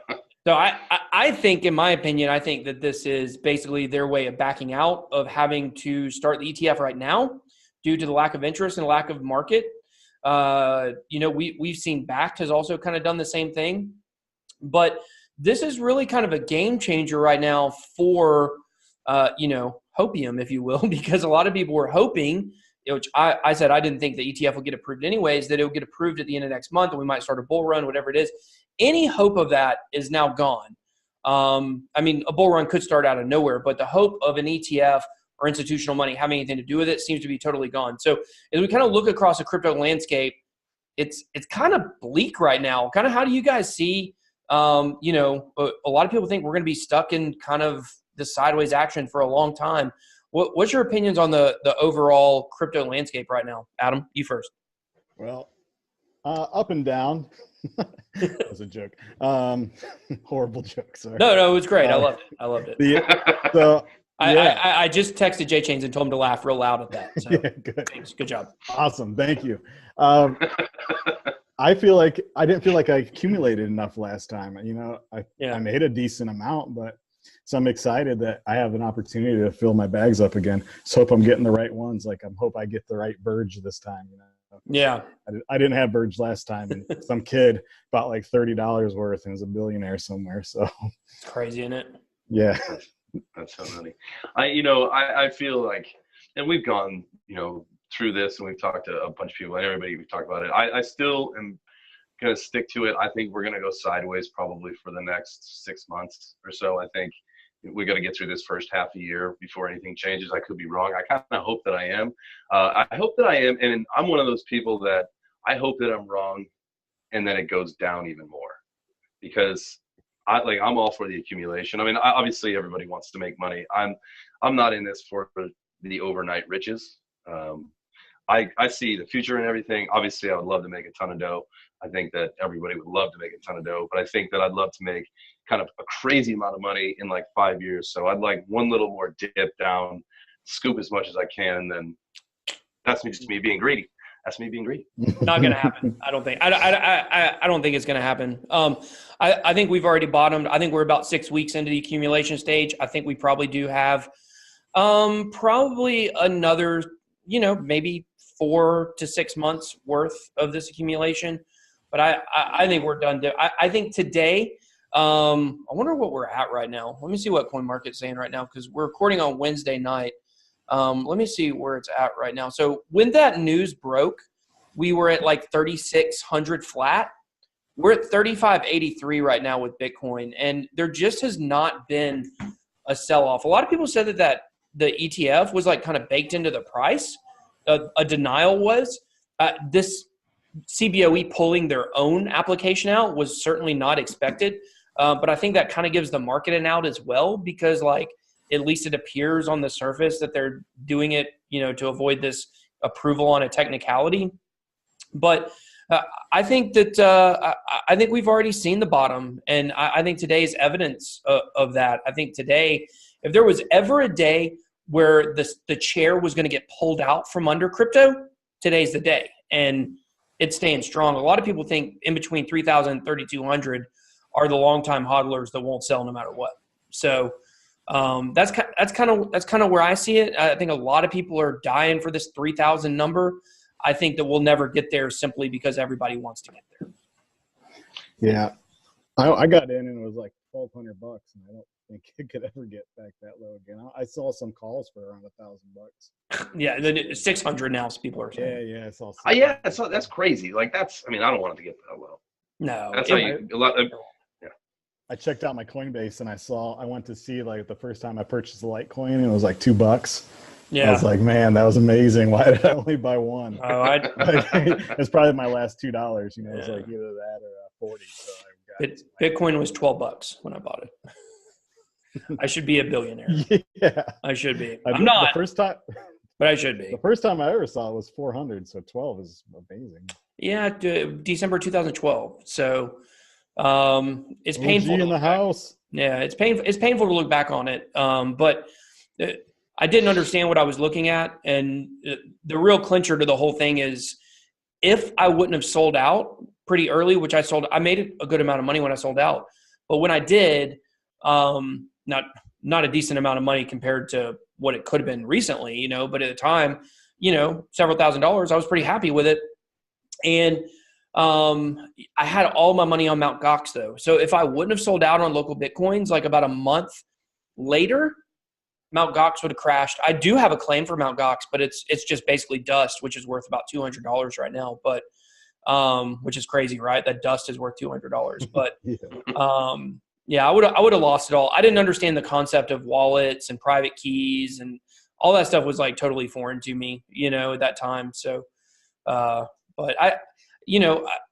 So I think, in my opinion, I think that this is basically their way of backing out of having to start the ETF right now due to the lack of interest and lack of market. We've seen Bakkt has also kind of done the same thing. But this is really kind of a game changer right now for, hopium, if you will, because a lot of people were hoping, which I said I didn't think the ETF would get approved anyways, that it would get approved at the end of next month and we might start a bull run, whatever it is. Any hope of that is now gone. A bull run could start out of nowhere, but the hope of an ETF or institutional money having anything to do with it seems to be totally gone. So as we kind of look across the crypto landscape, it's kind of bleak right now. Kind of how do you guys see, a lot of people think we're going to be stuck in kind of the sideways action for a long time. What's your opinions on the overall crypto landscape right now? Adam, you first. Well, Up and down. That was a joke. Horrible joke. Sorry. No, it was great. I loved it. So I just texted Jay Chains and told him to laugh real loud at that. So yeah, good. thanks. Good job. Awesome. Thank you. I didn't feel like I accumulated enough last time. You know, I made a decent amount, but so I'm excited that I have an opportunity to fill my bags up again. Just hope I'm getting the right ones. Like hope I get the right Burge this time. You know. Yeah. I didn't have Burge last time, and some kid bought like $30 worth and was a billionaire somewhere. So it's crazy, isn't it? Yeah. That's so funny. I feel like, and we've gone, through this, and we've talked to a bunch of people and everybody, we've talked about it. I still am going to stick to it. I think we're going to go sideways probably for the next 6 months or so. I think we got to get through this first half a year before anything changes. I could be wrong. I kind of hope that I am. I hope that I am. And I'm one of those people that I hope that I'm wrong and then it goes down even more, because I'm all for the accumulation. I mean, obviously everybody wants to make money. I'm not in this for the overnight riches. I see the future and everything. Obviously, I would love to make a ton of dough. I think that everybody would love to make a ton of dough, but I think that I'd love to make kind of a crazy amount of money in like 5 years. So I'd like one little more dip down, scoop as much as I can, and then that's just me being greedy. That's me being greedy. Not going to happen. I don't think. I don't think it's going to happen. I think we've already bottomed. I think we're about 6 weeks into the accumulation stage. I think we probably do have probably another, maybe 4 to 6 months worth of this accumulation. But I think we're done. I think today, I wonder what we're at right now. Let me see what CoinMarket's saying right now, because we're recording on Wednesday night. Let me see where it's at right now. So when that news broke, we were at like 3,600 flat. We're at 3,583 right now with Bitcoin, and there just has not been a sell-off. A lot of people said that the ETF was like kind of baked into the price. A denial was. This CBOE pulling their own application out was certainly not expected, but I think that kind of gives the market an out as well, because like at least it appears on the surface that they're doing it, to avoid this approval on a technicality. But I think that I think we've already seen the bottom, and I think today is evidence of that. I think today, if there was ever a day where the chair was going to get pulled out from under crypto, today's the day, and it's staying strong. A lot of people think in between 3,000 and 3,200 are the longtime hodlers that won't sell no matter what. So that's kind of where I see it. I think a lot of people are dying for this 3,000 number. I think that we'll never get there simply because everybody wants to get there. Yeah, I got in and it was like $1,200, and I don't think it could ever get back that low again. I saw some calls for around $1,000. Yeah, then 600 now. So people are saying. Yeah, I saw. That's crazy. Like I don't want it to get that low. No, that's I checked out my Coinbase and I went to see like the first time I purchased a Litecoin, and it was like $2. Yeah. I was like, man, that was amazing. Why did I only buy one? Oh, it's probably my last $2. It's like either that or 40. So Bitcoin was $12 when I bought it. I should be a billionaire. Yeah, I should be. I'm not. The first time, but I should be. The first time I ever saw it was 400. So 12 is amazing. Yeah, December 2012. So it's painful. In the house. Yeah, it's painful. It's painful to look back on it. But I didn't understand what I was looking at, and the real clincher to the whole thing is, if I wouldn't have sold out pretty early, which I made a good amount of money when I sold out, but when I did, not a decent amount of money compared to what it could have been recently, but at the time, several $1,000s, I was pretty happy with it. And I had all my money on Mt. Gox though. So if I wouldn't have sold out on local Bitcoins, like about a month later, Mt. Gox would have crashed. I do have a claim for Mt. Gox, but it's just basically dust, which is worth about $200 right now. But which is crazy, right? That dust is worth $200. But yeah, I would have lost it all. I didn't understand the concept of wallets and private keys, and all that stuff was like totally foreign to me, at that time. So, but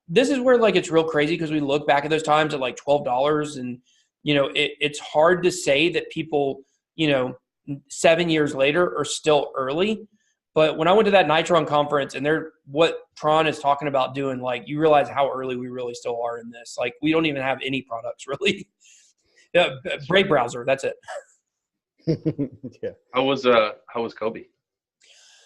this is where like it's real crazy, because we look back at those times at like $12, and it's hard to say that people 7 years later are still early. But when I went to that Nitron conference and what Tron is talking about doing, like, you realize how early we really still are in this. Like, we don't even have any products really. Yeah, Brave browser, that's it. Yeah. How was Kobe?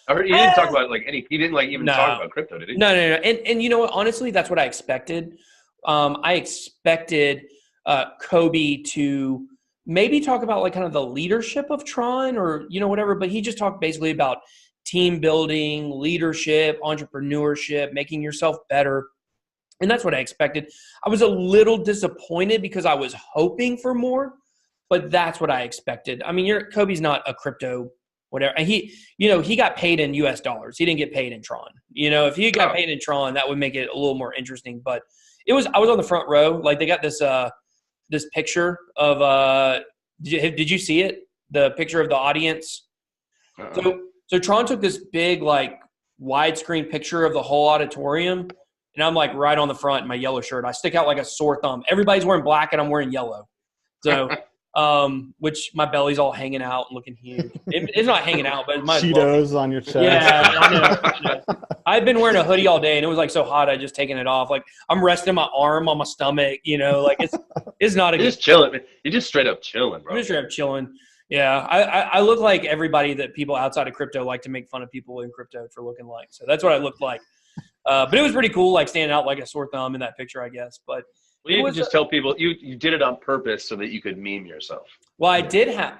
I heard he didn't talk about he didn't even talk about crypto, did he? No. And you know what? Honestly, that's what I expected. I expected Kobe to maybe talk about like kind of the leadership of Tron or, whatever, but he just talked basically about team building, leadership, entrepreneurship, making yourself better. And that's what I expected. I was a little disappointed because I was hoping for more, but that's what I expected. I mean, Kobe's not a crypto whatever. And he got paid in US dollars. He didn't get paid in Tron. If he got paid in Tron, that would make it a little more interesting. But I was on the front row. Like, they got this picture of did you see it? The picture of the audience. So Tron took this big like widescreen picture of the whole auditorium, and I'm like right on the front in my yellow shirt. I stick out like a sore thumb. Everybody's wearing black and I'm wearing yellow. So which my belly's all hanging out and looking huge. It's not hanging out, but it might Cheetos on your chest. Yeah, I know. I've been wearing a hoodie all day, and it was like so hot I just taken it off. Like, I'm resting my arm on my stomach. Like it's not a. You're just chilling. You're just straight up chilling, bro. I'm just straight up chilling. Yeah, I look like everybody that people outside of crypto like to make fun of people in crypto for looking like. So that's what I looked like. But it was pretty cool, like standing out like a sore thumb in that picture, I guess. But you can just tell people you did it on purpose so that you could meme yourself. Well, I did have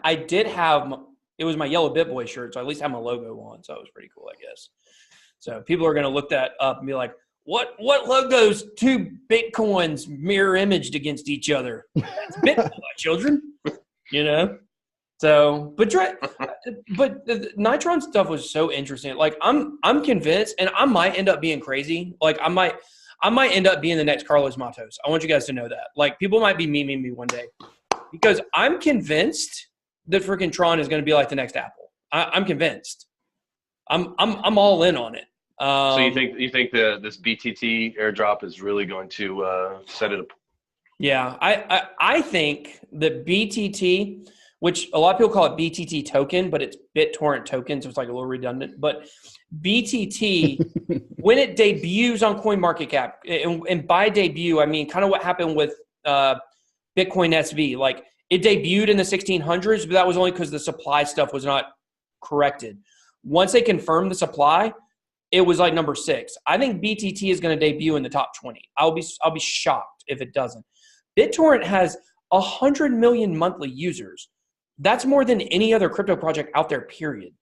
it was my yellow BitBoy shirt, so I at least have my logo on, so it was pretty cool, I guess. So people are going to look that up and be like, what logos two Bitcoins mirror imaged against each other? That's Bitcoin, children. So, but the Nitron stuff was so interesting. Like, I'm convinced, and I might end up being crazy. Like, I might end up being the next Carlos Matos. I want you guys to know that. Like, people might be memeing me one day because I'm convinced that freaking Tron is going to be like the next Apple. I'm convinced. I'm all in on it. So you think this BTT airdrop is really going to set it up? Yeah, I think that BTT, which a lot of people call it BTT token, but it's BitTorrent token, so it's like a little redundant. But BTT, when it debuts on CoinMarketCap, and by debut, I mean kind of what happened with Bitcoin SV. Like, it debuted in the 1600s, but that was only because the supply stuff was not corrected. Once they confirmed the supply, it was like number 6. I think BTT is going to debut in the top 20. I'll be shocked if it doesn't. BitTorrent has 100 million monthly users. That's more than any other crypto project out there, period.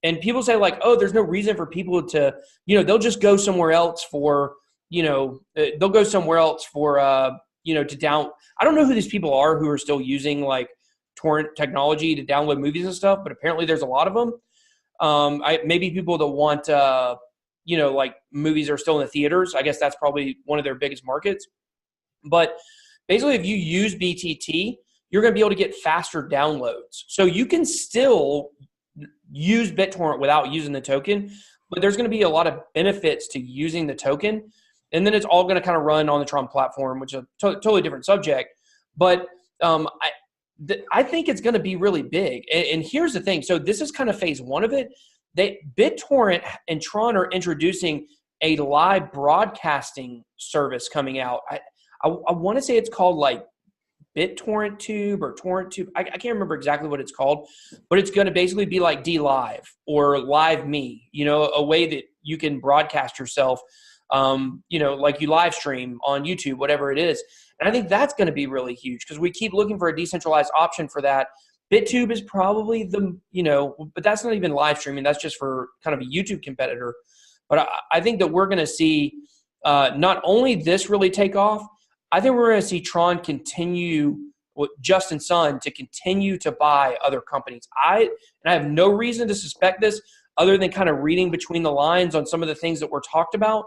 And people say like, oh, there's no reason for people to, they'll just go somewhere else for, to down. I don't know who these people are who are still using like torrent technology to download movies and stuff, but apparently there's a lot of them. Maybe people that want, like movies are still in the theaters. I guess that's probably one of their biggest markets. But basically, if you use BTT, you're going to be able to get faster downloads. So you can still use BitTorrent without using the token, but there's going to be a lot of benefits to using the token. And then it's all going to kind of run on the Tron platform, which is a totally different subject. But I think it's going to be really big. And here's the thing. So this is kind of phase 1 of it. BitTorrent and Tron are introducing a live broadcasting service coming out. I want to say it's called like BitTorrent Tube or Torrent Tube. I can't remember exactly what it's called, but it's going to basically be like DLive or Live Me, a way that you can broadcast yourself, like you live stream on YouTube, whatever it is. And I think that's going to be really huge because we keep looking for a decentralized option for that. BitTube is probably but that's not even live streaming. That's just for kind of a YouTube competitor. But I think that we're going to see not only this really take off, I think we're going to see Tron continue with Justin Sun to continue to buy other companies. I have no reason to suspect this other than kind of reading between the lines on some of the things that were talked about.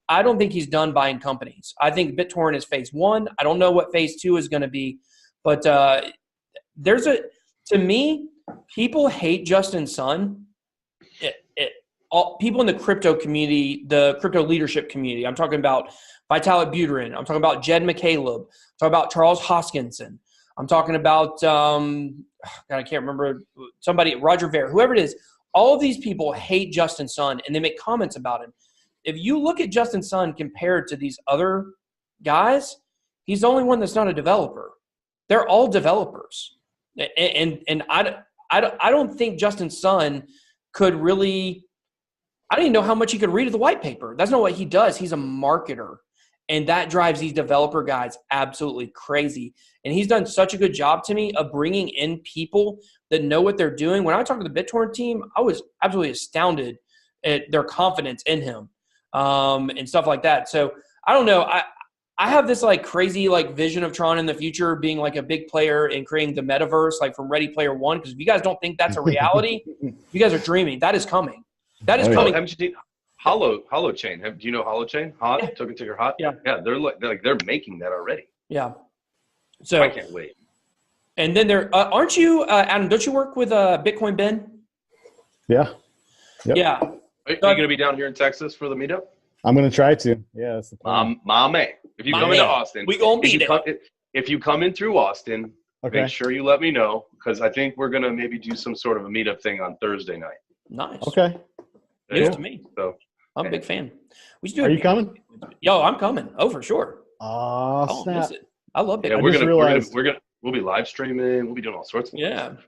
I don't think he's done buying companies. I think BitTorrent is phase 1. I don't know what phase 2 is going to be, but to me, people hate Justin Sun. People in the crypto community, the crypto leadership community. I'm talking about Vitalik Buterin. I'm talking about Jed McCaleb. I'm talking about Charles Hoskinson. I'm talking about, I can't remember, somebody, Roger Ver, whoever it is. all of these people hate Justin Sun and they make comments about him. If you look at Justin Sun compared to these other guys, he's the only one that's not a developer. They're all developers. And I don't think Justin Sun could really – I don't even know how much he could read of the white paper. That's not what he does. He's a marketer. And that drives these developer guys absolutely crazy. And he's done such a good job to me of bringing in people that know what they're doing. When I talked to the BitTorrent team, I was absolutely astounded at their confidence in him and stuff like that. So I don't know. I have this like crazy like vision of Tron in the future being like a big player in creating the metaverse, like from Ready Player One. Because if you guys don't think that's a reality, you guys are dreaming. That is coming. That is coming. Holochain. Do you know Holochain? Hot? Yeah. Token Ticker Hot? Yeah. Yeah, they're making that already. Yeah. So I can't wait. And then there aren't you, Adam? Don't you work with Bitcoin Ben? Yeah. Yep. Yeah. Are you going to be down here in Texas for the meetup? I'm going to try to. Yeah, that's the plan. My man. If you My come man. into Austin, We gonna beat it. If you come in through Austin, Okay. make sure you let me know because I think we're going to maybe do some sort of a meetup thing on Thursday night. Nice. Okay. News to me. So I'm a big fan. We should do Are it. you coming? Yo, I'm coming. Oh, for sure. Oh, Oh, snap. miss it. I love yeah, Bitcoin. we'll be live streaming. We'll be doing all sorts of Yeah. stuff.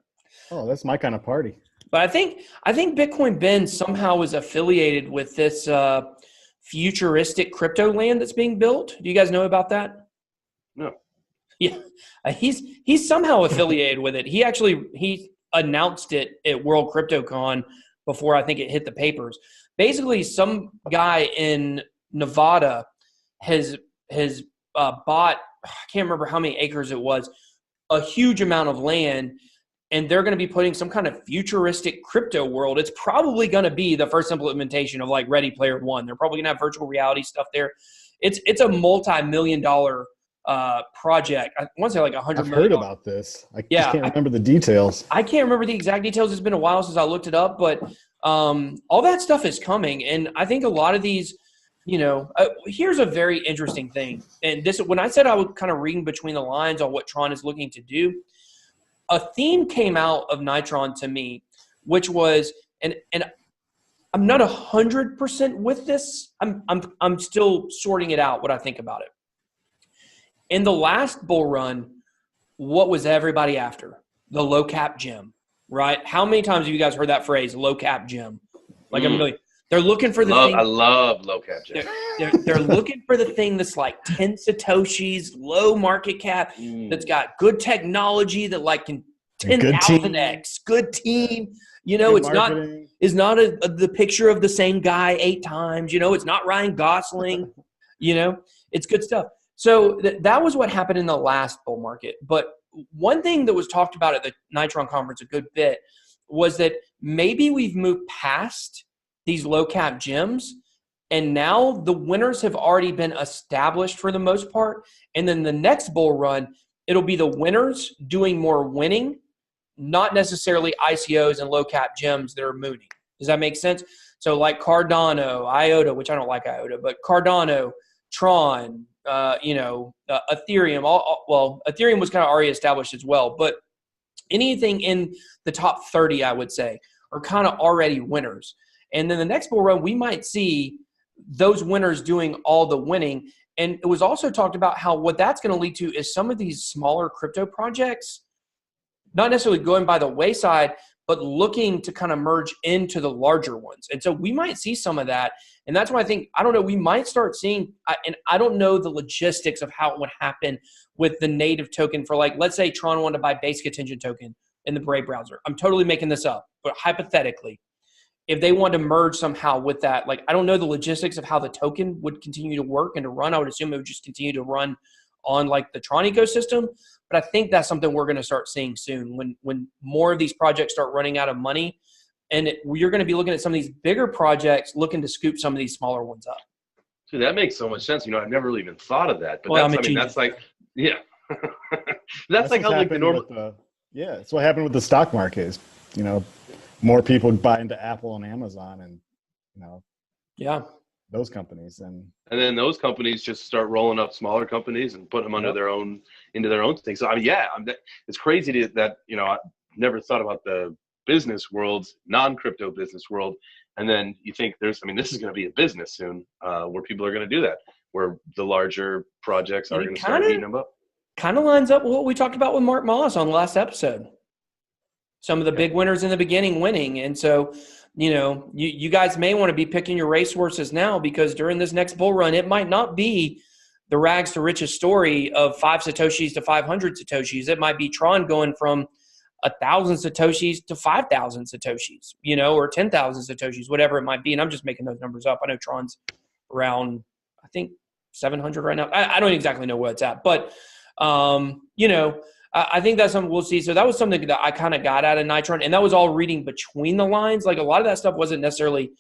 Oh, that's my kind of party. But I think Bitcoin Ben somehow is affiliated with this futuristic crypto land that's being built. Do you guys know about that? No. Yeah, he's somehow affiliated with it. He announced it at World CryptoCon before I think it hit the papers. Basically, some guy in Nevada has bought, I can't remember how many acres it was, a huge amount of land, and they're going to be putting some kind of futuristic crypto world. It's probably going to be the first implementation of like Ready Player One. They're probably going to have virtual reality stuff there. It's a multi-million-dollar project. I want to say like $100 million. I've heard about this. I just can't remember the details. I can't remember the exact details. It's been a while since I looked it up, but all that stuff is coming. And I think a lot of these, here's a very interesting thing. And this, when I said I was kind of reading between the lines on what Tron is looking to do, a theme came out of Nitron to me, which was, and I'm not 100% with this. I'm still sorting it out, what I think about it. In the last bull run, what was everybody after? The low cap gem, right? How many times have you guys heard that phrase, low cap gem? Like they're looking for the thing. I love low cap gem. They're looking for the thing that's like 10 Satoshis, low market cap, that's got good technology that like can 10,000x, good team. It's marketing. not the picture of the same guy 8 times. It's not Ryan Gosling. It's good stuff. So that was what happened in the last bull market. But one thing that was talked about at the Nitron conference a good bit was that maybe we've moved past these low cap gems, and now the winners have already been established for the most part. And then the next bull run, it'll be the winners doing more winning, not necessarily ICOs and low cap gems that are mooning. Does that make sense? So like Cardano, IOTA, which I don't like IOTA, but Cardano, Tron, Ethereum. Ethereum was kind of already established as well, but anything in the top 30, I would say, are kind of already winners. And then the next bull run, we might see those winners doing all the winning. And it was also talked about how what that's going to lead to is some of these smaller crypto projects, not necessarily going by the wayside, but looking to kind of merge into the larger ones. And so we might see some of that. And that's why I think, I don't know, we might start seeing, and I don't know the logistics of how it would happen with the native token for like, let's say Tron wanted to buy basic attention token in the Brave browser. I'm totally making this up, but hypothetically, if they want to merge somehow with that, like, I don't know the logistics of how the token would continue to work and to run. I would assume it would just continue to run on like the Tron ecosystem. But I think that's something we're going to start seeing soon when more of these projects start running out of money. And you're going to be looking at some of these bigger projects looking to scoop some of these smaller ones up. Dude, that makes so much sense. I've never really even thought of that. But Well, that's like, yeah. that's like how like the normal. It's what happened with the stock market is, more people buy into Apple and Amazon and, those companies. And then those companies just start rolling up smaller companies and put them into their own thing. So, it's crazy that, I never thought about the business world, non-crypto business world. And then you think this is going to be a business soon where people are going to do that, where the larger projects are going to start eating them up. Kind of lines up with what we talked about with Mark Moss on the last episode. Some of the big winners in the beginning winning. And so, you guys may want to be picking your racehorses now, because during this next bull run, it might not be the rags to riches story of 5 Satoshis to 500 Satoshis. It might be Tron going from 1,000 Satoshis to 5,000 Satoshis, or 10,000 Satoshis, whatever it might be. And I'm just making those numbers up. I know Tron's around, I think, 700 right now. I don't exactly know where it's at, but, I think that's something we'll see. So that was something that I kind of got out of Nitron, and that was all reading between the lines. Like, a lot of that stuff wasn't necessarily,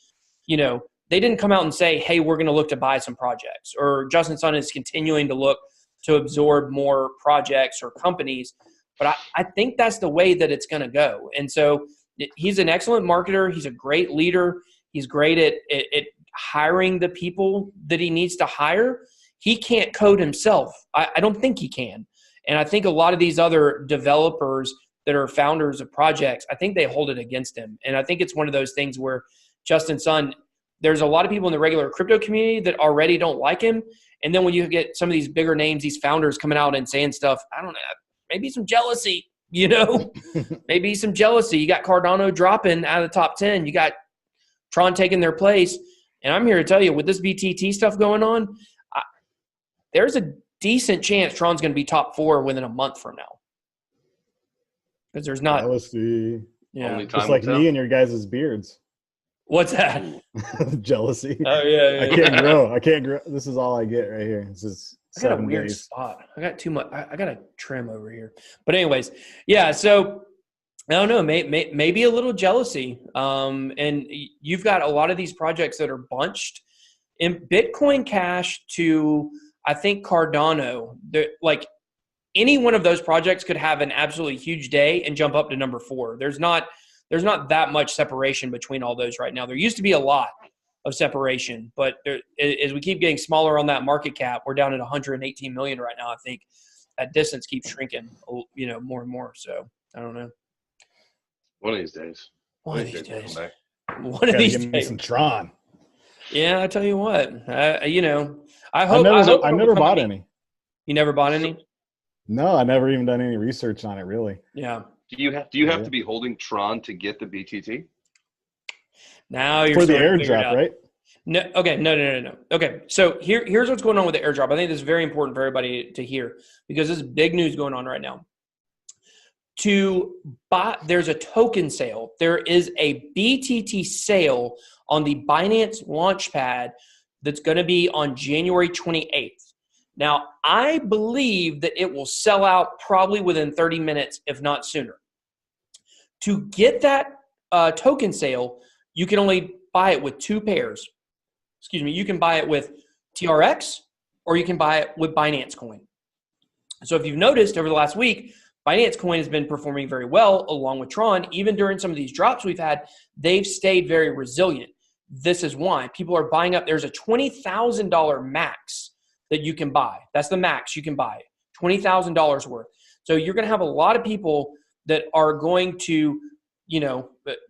they didn't come out and say, hey, we're going to look to buy some projects, or Justin Sun is continuing to look to absorb more projects or companies. But I think that's the way that it's going to go. And so he's an excellent marketer. He's a great leader. He's great at hiring the people that he needs to hire. He can't code himself. I don't think he can. And I think a lot of these other developers that are founders of projects, I think they hold it against him. And I think it's one of those things where Justin Sun, there's a lot of people in the regular crypto community that already don't like him. And then when you get some of these bigger names, these founders coming out and saying stuff, I don't know, maybe some jealousy, maybe some jealousy. You got Cardano dropping out of the top 10. You got Tron taking their place. And I'm here to tell you, with this BTT stuff going on, there's a decent chance Tron's going to be top 4 within a month from now. Because there's not. Jealousy. Yeah. Just like me and your guys' beards. What's that? Jealousy. Oh, yeah. I can't grow. This is all I get right here. This is I got a weird spot. I got too much. I got to trim over here. But anyways, yeah. So I don't know. Maybe a little jealousy. And you've got a lot of these projects that are bunched in Bitcoin Cash to, I think, Cardano. Like, any one of those projects could have an absolutely huge day and jump up to number 4. There's not that much separation between all those right now. There used to be a lot of separation, but as we keep getting smaller on that market cap, we're down at 118 million right now. I think that distance keeps shrinking, more and more. So I don't know. One of these days. One of these days. One of these days. Some Tron. Yeah, I tell you what. I hope. I never bought any. You never bought any? No, I never even done any research on it, really. Yeah. Do you have to be holding Tron to get the BTT? Now you're for the airdrop, right? No. Okay. No. Okay. So here's what's going on with the airdrop. I think this is very important for everybody to hear, because this is big news going on right now. To buy, there's a token sale. There is a BTT sale on the Binance Launchpad that's going to be on January 28th. Now, I believe that it will sell out probably within 30 minutes, if not sooner. To get that token sale, you can only buy it with 2 pairs. You can buy it with TRX, or you can buy it with Binance Coin. So if you've noticed over the last week, Binance Coin has been performing very well along with Tron. Even during some of these drops we've had, they've stayed very resilient. This is why people are buying up. There's a $20,000 max that you can buy. That's the max you can buy, $20,000 worth. So you're going to have a lot of people that are going to,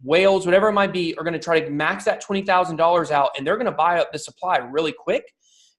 whales, whatever it might be, are going to try to max that $20,000 out, and they're going to buy up the supply really quick.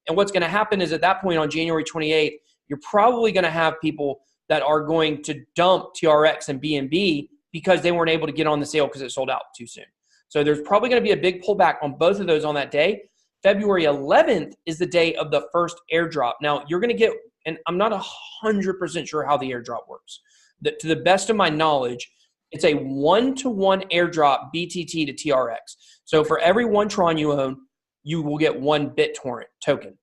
And what's going to happen is, at that point on January 28th, you're probably going to have people that are going to dump TRX and BNB because they weren't able to get on the sale because it sold out too soon. So there's probably going to be a big pullback on both of those on that day. February 11th is the day of the first airdrop. Now, you're going to get, and I'm not 100% sure how the airdrop works. To the best of my knowledge, it's a 1-to-1 airdrop BTT to TRX. So for every 1 Tron you own, you will get 1 BitTorrent token.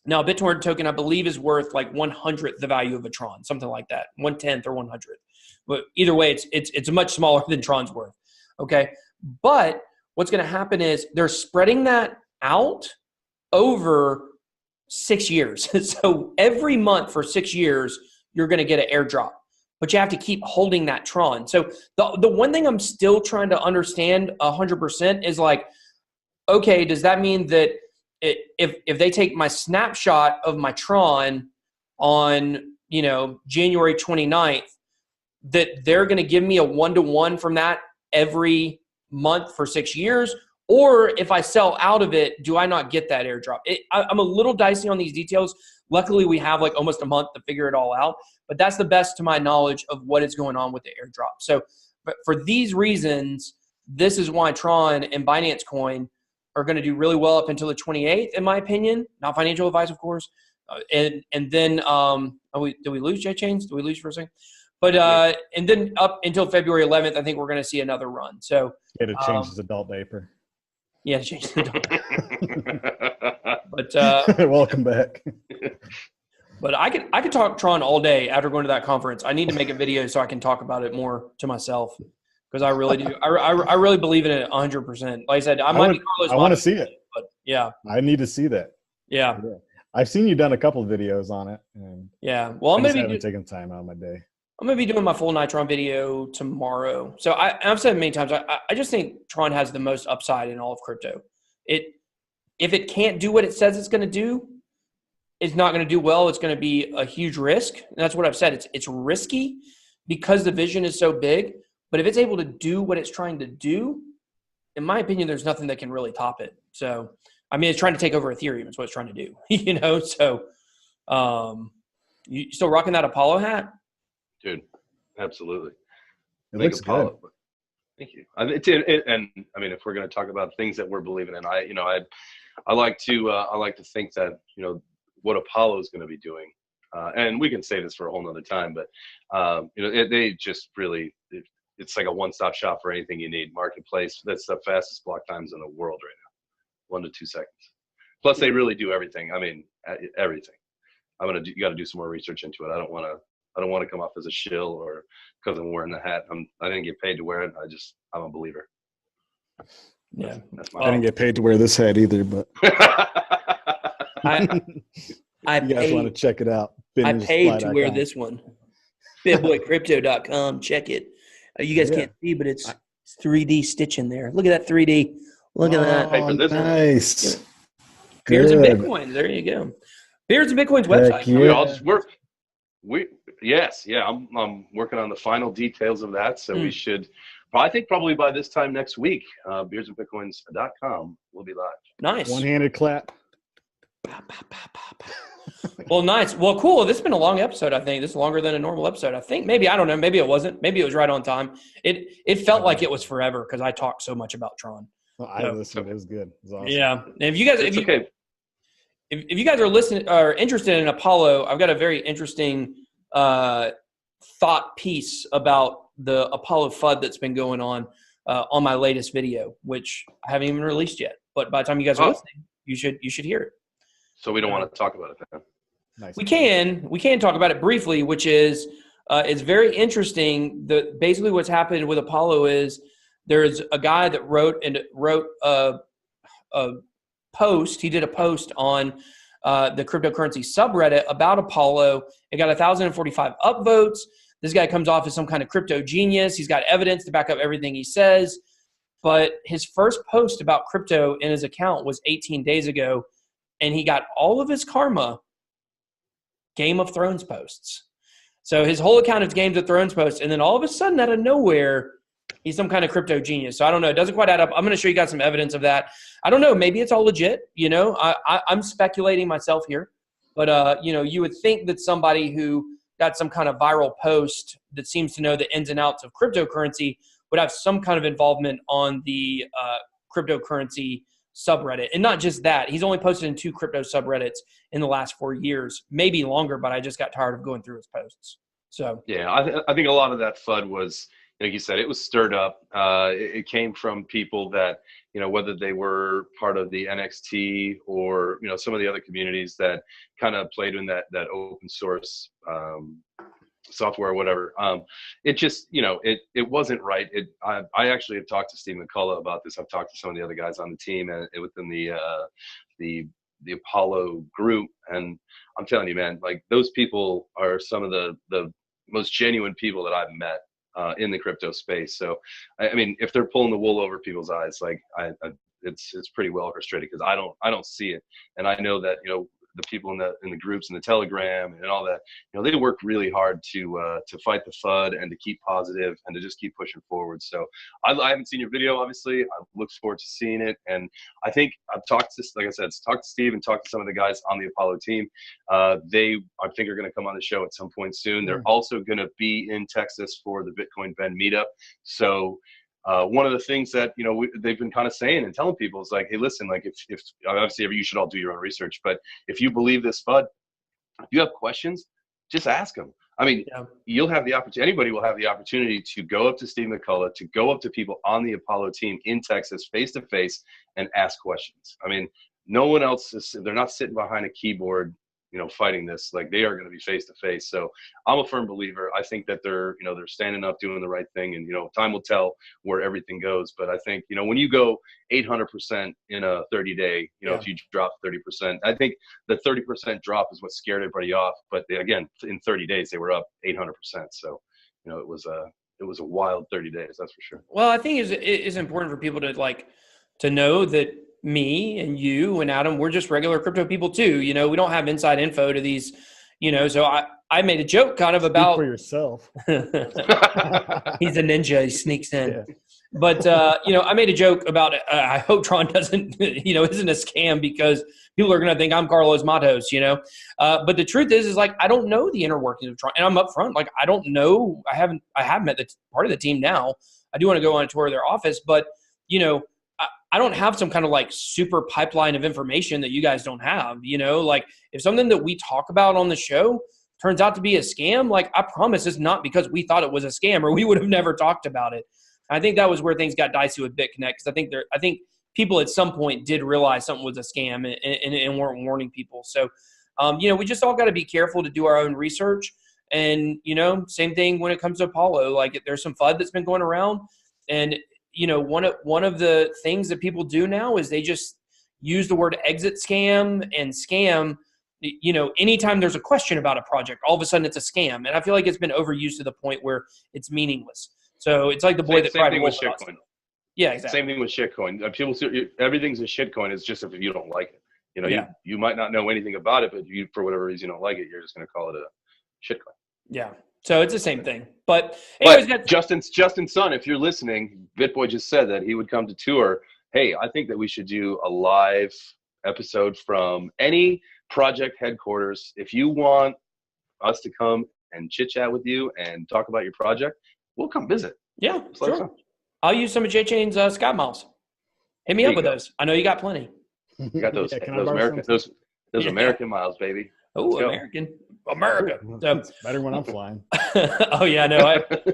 Now, a BitTorrent token, I believe, is worth like 1/100th the value of a Tron, something like that, 1/10 or 100th. But either way, it's much smaller than Tron's worth. Okay, but what's going to happen is they're spreading that out over 6 years. So every month for 6 years, you're going to get an airdrop, but you have to keep holding that Tron. So the one thing I'm still trying to understand 100% is like, okay, does that mean that if they take my snapshot of my Tron on, January 29th, that they're going to give me a 1-to-1 from that every month for 6 years? Or if I sell out of it, do I not get that airdrop? I'm a little dicey on these details. Luckily, we have like almost a month to figure it all out. But that's the best to my knowledge of what is going on with the airdrop. So but for these reasons, this is why Tron and Binance Coin are going to do really well up until the 28th, in my opinion. Not financial advice, of course. And then did we lose J-Chains? Did we lose for a second? But and then up until February 11th, I think we're going to see another run. So it changes adult diaper. Yeah, change the But welcome back. But I could talk Tron all day after going to that conference. I need to make a video so I can talk about it more to myself because I really do. I really believe in it 100%. Like I said, I might be Carlos. I want to see it. But yeah, I need to see that. Yeah. I've seen you done a couple of videos on it. And yeah. Well, I'm going to be taking time out of my day. I'm going to be doing my full Nitron video tomorrow. So I've said many times, I just think Tron has the most upside in all of crypto. If it can't do what it says it's going to do, it's not going to do well. It's going to be a huge risk. And that's what I've said. It's risky because the vision is so big. But if it's able to do what it's trying to do, in my opinion, there's nothing that can really top it. So, I mean, it's trying to take over Ethereum. Is what it's trying to do. So you still rocking that Apollo hat? Dude, absolutely. It looks good. Thank you. And I mean, if we're going to talk about things that we're believing in, I like to think that what Apollo is going to be doing, and we can say this for a whole nother time, but they just really it's like a one-stop shop for anything you need. Marketplace, that's the fastest block times in the world right now, 1 to 2 seconds. Plus, they really do everything. I mean, everything. You got to do some more research into it. I don't want to come off as a shill or because I'm wearing the hat. I didn't get paid to wear it. I'm a believer. Yeah. I didn't get paid to wear this hat either, but I you guys want to check it out. I paid to wear this one. BitBoyCrypto.com. Check it. You guys can't see, but it's 3D stitching there. Look at that 3D. Look at that. Pay for this nice. Beards and Bitcoins. There you go. Beards and Bitcoins website. Yeah. We all just work. I'm working on the final details of that. So we should, I think probably by this time next week, beardsandbitcoins.com will be live. Nice. One-handed clap. Well, nice. Well, cool. This has been a long episode, I think. This is longer than a normal episode. I think maybe, I don't know. Maybe it wasn't. Maybe it was right on time. It felt like it was forever because I talked so much about Tron. Well, I listened. It was good. It was awesome. Yeah. And if you guys, if you guys are listening or interested in Apollo, I've got a very interesting thought piece about the Apollo FUD that's been going on my latest video, which I haven't even released yet. But by the time you guys are listening, you should hear it. So we don't want to talk about it then. Nice. We can talk about it briefly, which is it's very interesting. Basically what's happened with Apollo is there's a guy that wrote a post. He did a post on the cryptocurrency subreddit about Apollo. It got 1,045 upvotes. This guy comes off as some kind of crypto genius. He's got evidence to back up everything he says. But his first post about crypto in his account was 18 days ago, and he got all of his karma Game of Thrones posts. So his whole account is Game of Thrones posts, and then all of a sudden, out of nowhere, he's some kind of crypto genius. So I don't know. It doesn't quite add up. I'm going to show you guys some evidence of that. I don't know. Maybe it's all legit. I'm speculating myself here. But, you would think that somebody who got some kind of viral post that seems to know the ins and outs of cryptocurrency would have some kind of involvement on the cryptocurrency subreddit. And not just that. He's only posted in 2 crypto subreddits in the last 4 years, maybe longer, but I just got tired of going through his posts. So yeah, I think a lot of that FUD was, like you said, it was stirred up. It came from people that, whether they were part of the NXT or, some of the other communities that kind of played in that open source software or whatever. It just, it wasn't right. I actually have talked to Steve McCullough about this. I've talked to some of the other guys on the team and within the Apollo group. And I'm telling you, man, like those people are some of the most genuine people that I've met in the crypto space. So, I mean, if they're pulling the wool over people's eyes, like it's pretty well orchestrated because I don't see it. And I know that, the people in the groups and the Telegram and all that, they work really hard to fight the FUD and to keep positive and to just keep pushing forward. So I haven't seen your video, obviously. I look forward to seeing it. And I think I've talked to, like I said, talked to Steve and talked to some of the guys on the Apollo team. They, I think, are going to come on the show at some point soon. They're also going to be in Texas for the Bitcoin Bend meetup. So one of the things that they've been kind of saying and telling people is like, hey, listen, like if obviously you should all do your own research, but if you believe this FUD, if you have questions, just ask them. I mean, you'll have the opportunity. Anybody will have the opportunity to go up to Steve McCullough, to go up to people on the Apollo team in Texas, face to face, and ask questions. I mean, no one else is. They're not sitting behind a keyboard, fighting this. Like, they are going to be face to face. So I'm a firm believer. I think that they're standing up, doing the right thing, and time will tell where everything goes. But I think when you go 800% in a 30-day, if you drop 30%, I think the 30% drop is what scared everybody off. But again, in 30 days they were up 800%. So it was a wild 30 days, that's for sure. Well, I think it's important for people to know that me and you and Adam, we're just regular crypto people too. We don't have inside info to these, so I made a joke kind of about. Speak for yourself. He's a ninja. He sneaks in. Yeah. But, I made a joke about it. I hope Tron doesn't, isn't a scam, because people are going to think I'm Carlos Matos, but the truth is like, I don't know the inner workings of Tron, and I'm up front. Like, I don't know. I haven't met the part of the team now. I do want to go on a tour of their office, but, I don't have some kind of like super pipeline of information that you guys don't have, like if something that we talk about on the show turns out to be a scam, like I promise it's not because we thought it was a scam or we would have never talked about it. I think that was where things got dicey with BitConnect, because I think people at some point did realize something was a scam and weren't warning people. So, we just all got to be careful to do our own research. And, same thing when it comes to Apollo, like there's some FUD that's been going around, and one of the things that people do now is they just use the word exit scam and scam. Anytime there's a question about a project, all of a sudden it's a scam. And I feel like it's been overused to the point where it's meaningless. So it's like the boy that same thing with shitcoin. Yeah, exactly. Same thing with shitcoin. People see everything's a shitcoin. It's just if you don't like it. You might not know anything about it, but you, for whatever reason, you don't like it, you're just going to call it a shitcoin. Yeah. So it's the same thing. But anyways, Justin's son, if you're listening, BitBoy just said that he would come to tour. Hey, I think that we should do a live episode from any project headquarters. If you want us to come and chit chat with you and talk about your project, we'll come visit. Yeah, sure. I'll use some of J-Chain's Sky Miles. Hit me up with those. I know you got plenty. You got those American miles, baby. Oh, America. So, it's better when I'm flying. Oh yeah, no,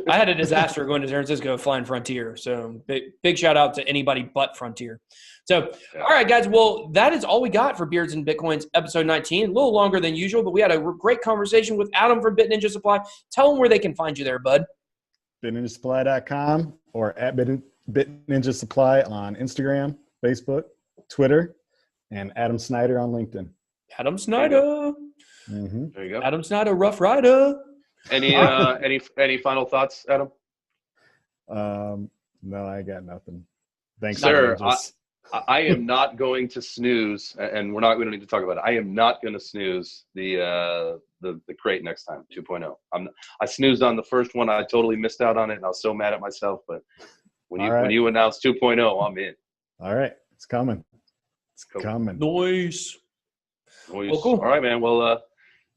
I had a disaster going to San Francisco flying Frontier. So big shout out to anybody but Frontier. So, All right, guys. Well, that is all we got for Beards and Bitcoins episode 19. A little longer than usual, but we had a great conversation with Adam from BitNinjaSupply. Tell them where they can find you there, bud. BitNinjaSupply.com or at BitNinjaSupply on Instagram, Facebook, Twitter, and Adam Snyder on LinkedIn. Adam Snyder. Mm-hmm. There you go. Adam Snyder, Rough Rider. Any final thoughts, Adam? No, I got nothing. Thanks, sir. I am not going to snooze, and we don't need to talk about it. I am not going to snooze the crate next time, 2.0. I snoozed on the first one. I totally missed out on it, and I was so mad at myself. But when you announce 2.0, I'm in. All right, it's coming. It's coming. Noise. Well, cool. All right, man. Well,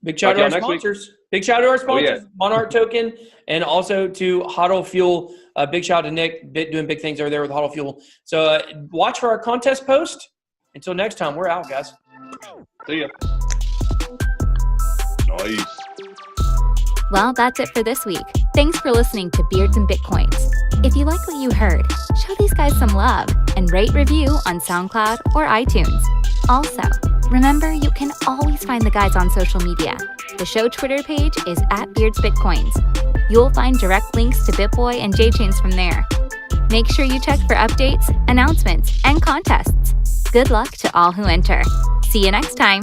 big shout out to our sponsors. Big shout out to our sponsors, Monarch Token, and also to HODL Fuel. Big shout out to Nick, doing big things over there with HODL Fuel. So watch for our contest post. Until next time, we're out, guys. See ya. Nice. Well, that's it for this week. Thanks for listening to Beards and Bitcoins. If you like what you heard, show these guys some love and rate review on SoundCloud or iTunes. Also, remember, you can always find the guys on social media. The show Twitter page is @BeardsBitcoins. You'll find direct links to BitBoy and J-Chains from there. Make sure you check for updates, announcements, and contests. Good luck to all who enter. See you next time.